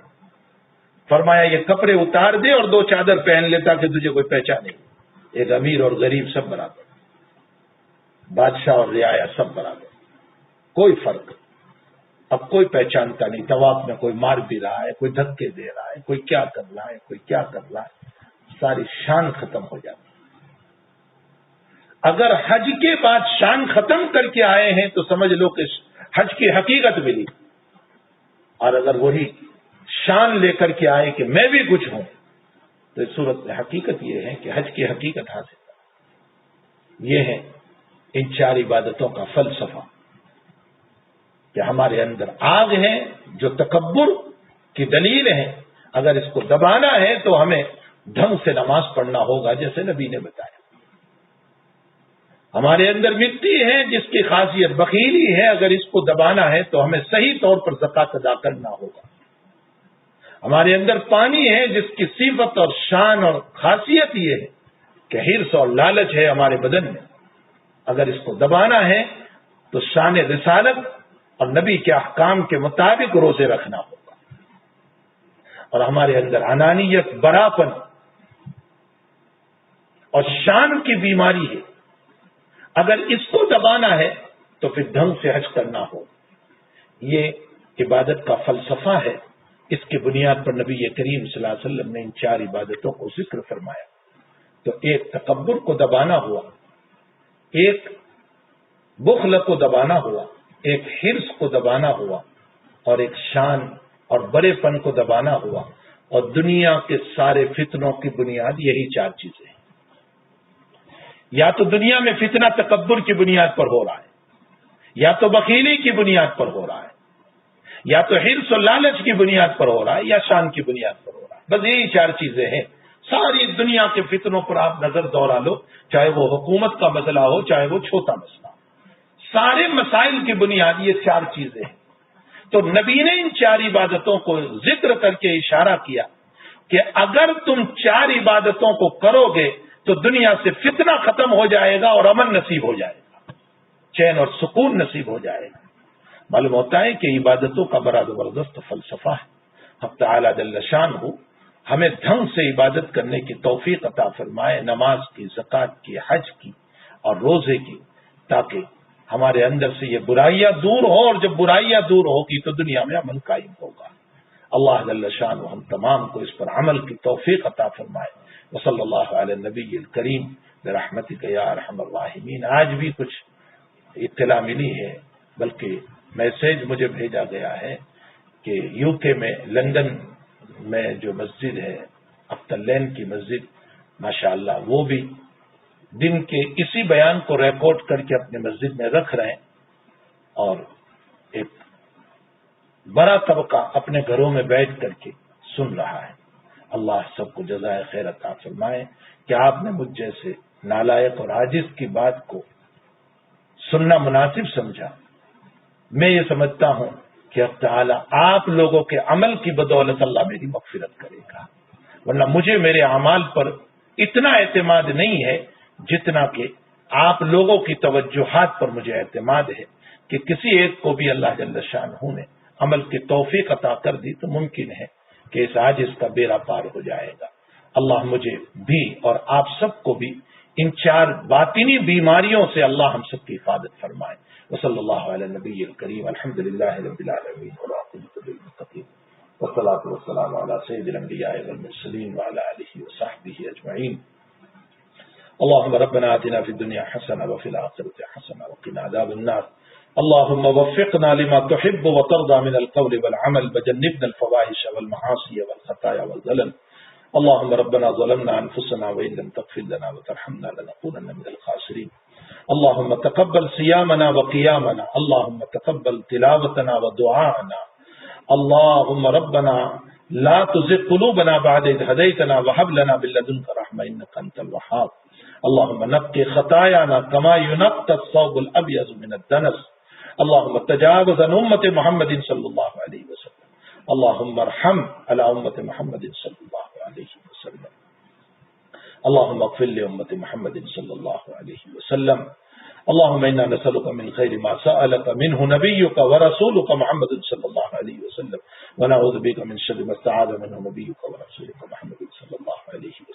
فرمایا یہ کپڑے اتار دے اور 2 چادر پہن لے تاکہ تجھے کوئی پہچانے. ایک امیر اور غریب سب برابر, بادشاہ اور رعایا سب برابر, کوئی فرق. اب کوئی پہچانتا نہیں. طواف میں کوئی مار بھی رہا ہے, کوئی دھکے دے رہا ہے, کوئی کیا کر رہا ہے, کوئی کیا کر رہا ہے. ساری شان ختم ہو جاتی. اگر حج کے بعد شان ختم کر کے آئے ہیں تو سمجھ لو کہ حج کی حقیقت ملی. اور اگر وہی شان لے کر کے آئے کہ میں بھی کچھ ہوں تو اس صورت میں حقیقت یہ ہے کہ حج کی حقیقت حاصل. یہ ہے ان 4 عبادتوں کا فلسفہ کہ ہمارے اندر آگ ہے جو تکبر کی دلیل ہے. اگر اس کو دبانا ہے تو ہمیں ڈھنگ سے نماز پڑھنا ہوگا جیسے نبی نے بتایا. ہمارے اندر مٹی ہے جس کی خاصیت بخیلی ہے, اگر اس کو دبانا ہے تو ہمیں صحیح طور پر زکات ادا کرنا ہوگا. ہمارے اندر پانی ہے جس کی صفت اور شان اور خاصیت یہ ہے کہ حرص اور لالچ ہے ہمارے بدن میں. اگر اس کو دبانا ہے تو شان رسالت اور نبی کے احکام کے مطابق روزے رکھنا ہوگا. اور ہمارے اندر انانیت, براپن اور شان کی بیماری ہے. اگر اس کو دبانا ہے تو پھر ڈھنگ سے حج کرنا ہوگا. یہ عبادت کا فلسفہ ہے. اس کی بنیاد پر نبی کریم صلی اللہ علیہ وسلم نے ان 4 عبادتوں کو ذکر فرمایا. تو ایک تکبر کو دبانا ہوا, ایک بخل کو دبانا ہوا, ایک حرص کو دبانا ہوا, اور ایک شان اور بڑے پن کو دبانا ہوا. اور دنیا کے سارے فتنوں کی بنیاد یہی 4 چیزیں ہیں. یا تو دنیا میں فتنہ تکبر کی بنیاد پر ہو رہا ہے, یا تو بخیلی کی بنیاد پر ہو رہا ہے, یا تو حرص و لالچ کی بنیاد پر ہو رہا ہے, یا شان کی بنیاد پر ہو رہا ہے. بس یہی 4 چیزیں ہیں. ساری دنیا کے فتنوں پر آپ نظر دوڑا لو, چاہے وہ حکومت کا مسئلہ ہو چاہے وہ چھوٹا مسئلہ ہو, سارے مسائل کی بنیاد یہ 4 چیزیں ہیں. تو نبی نے ان 4 عبادتوں کو ذکر کر کے اشارہ کیا کہ اگر تم 4 عبادتوں کو کرو گے تو دنیا سے فتنہ ختم ہو جائے گا اور امن نصیب ہو جائے گا, چین اور سکون نصیب ہو جائے گا. معلوم ہوتا ہے کہ عبادتوں کا بڑا زبردست فلسفہ ہے. حق تعالی جل شانہ ہمیں ڈھنگ سے عبادت کرنے کی توفیق عطا فرمائے, نماز کی, زکات کی, حج کی اور روزے کی, تاکہ ہمارے اندر سے یہ برائیاں دور ہوں, اور جب برائیاں دور ہوگی تو دنیا میں امن قائم ہوگا. اللہ جل شانہ ہم تمام کو اس پر عمل کی توفیق عطا فرمائے. وصلی اللہ علی النبی الکریم برحمتک یا ارحم الراحمین. آج بھی کچھ اطلاع ملی ہے, بلکہ میسج مجھے بھیجا گیا ہے کہ UK میں لندن میں جو مسجد ہے اختر لین کی مسجد, ماشاءاللہ وہ بھی دن کے اسی بیان کو ریکارڈ کر کے اپنے مسجد میں رکھ رہے ہیں, اور ایک بڑا طبقہ اپنے گھروں میں بیٹھ کر کے سن رہا ہے. اللہ سب کو جزائے خیر عطا فرمائے کہ آپ نے مجھ جیسے نالائق اور عاجز کی بات کو سننا مناسب سمجھا. میں یہ سمجھتا ہوں کہ اب تعالی آپ لوگوں کے عمل کی بدولت اللہ میری مغفرت کرے گا, ورنہ مجھے میرے اعمال پر اتنا اعتماد نہیں ہے جتنا کہ آپ لوگوں کی توجہات پر مجھے اعتماد ہے کہ کسی ایک کو بھی اللہ جل شانہ نے عمل کی توفیق عطا کر دی تو ممکن ہے کہ اس عاجز کا بیڑا پار ہو جائے گا. اللہ مجھے بھی اور آپ سب کو بھی ان 4 باطنی بیماریوں سے اللہ ہم سب کی حفاظت فرمائے. وصلی اللہ علی نبی الکریم الحمد للہ رب العالمین والعاقبۃ للمتقین والصلاۃ والسلام علی سید الانبیاء والمرسلین وعلی آلہ وصحبہ اجمعین. اللهم ربنا آتنا في الدنيا حسنة وفي الآخرة حسنة وقنا عذاب النار. اللهم وفقنا لما تحب وترضى من القول والعمل وجنبنا الفواحش والمعاصي والخطايا والزلل. اللهم ربنا ظلمنا أنفسنا وإن لم تغفر لنا وترحمنا لنكونن من الخاسرين. اللهم تقبل صيامنا وقيامنا. اللهم تقبل تلاوتنا ودعاءنا. اللهم ربنا لا تزغ قلوبنا بعد إذ هديتنا وهب لنا من لدنك رحمة إنك أنت الوهاب. اللهم نقي خطايانا كما ينقى الثوب الأبيض من الدنس. اللهم تجاوز عن أمة محمد صلى الله عليه وسلم. اللهم ارحم على أمة محمد صلى الله عليه وسلم. اللهم اغفر لأمة محمد صلى الله عليه وسلم. اللهم إنا نسألك من خير ما سألك منه نبيك ورسولك محمد صلى الله عليه وسلم ونعوذ بك من شر ما استعاذ منه نبيك ورسولك محمد صلى الله عليه وسلم.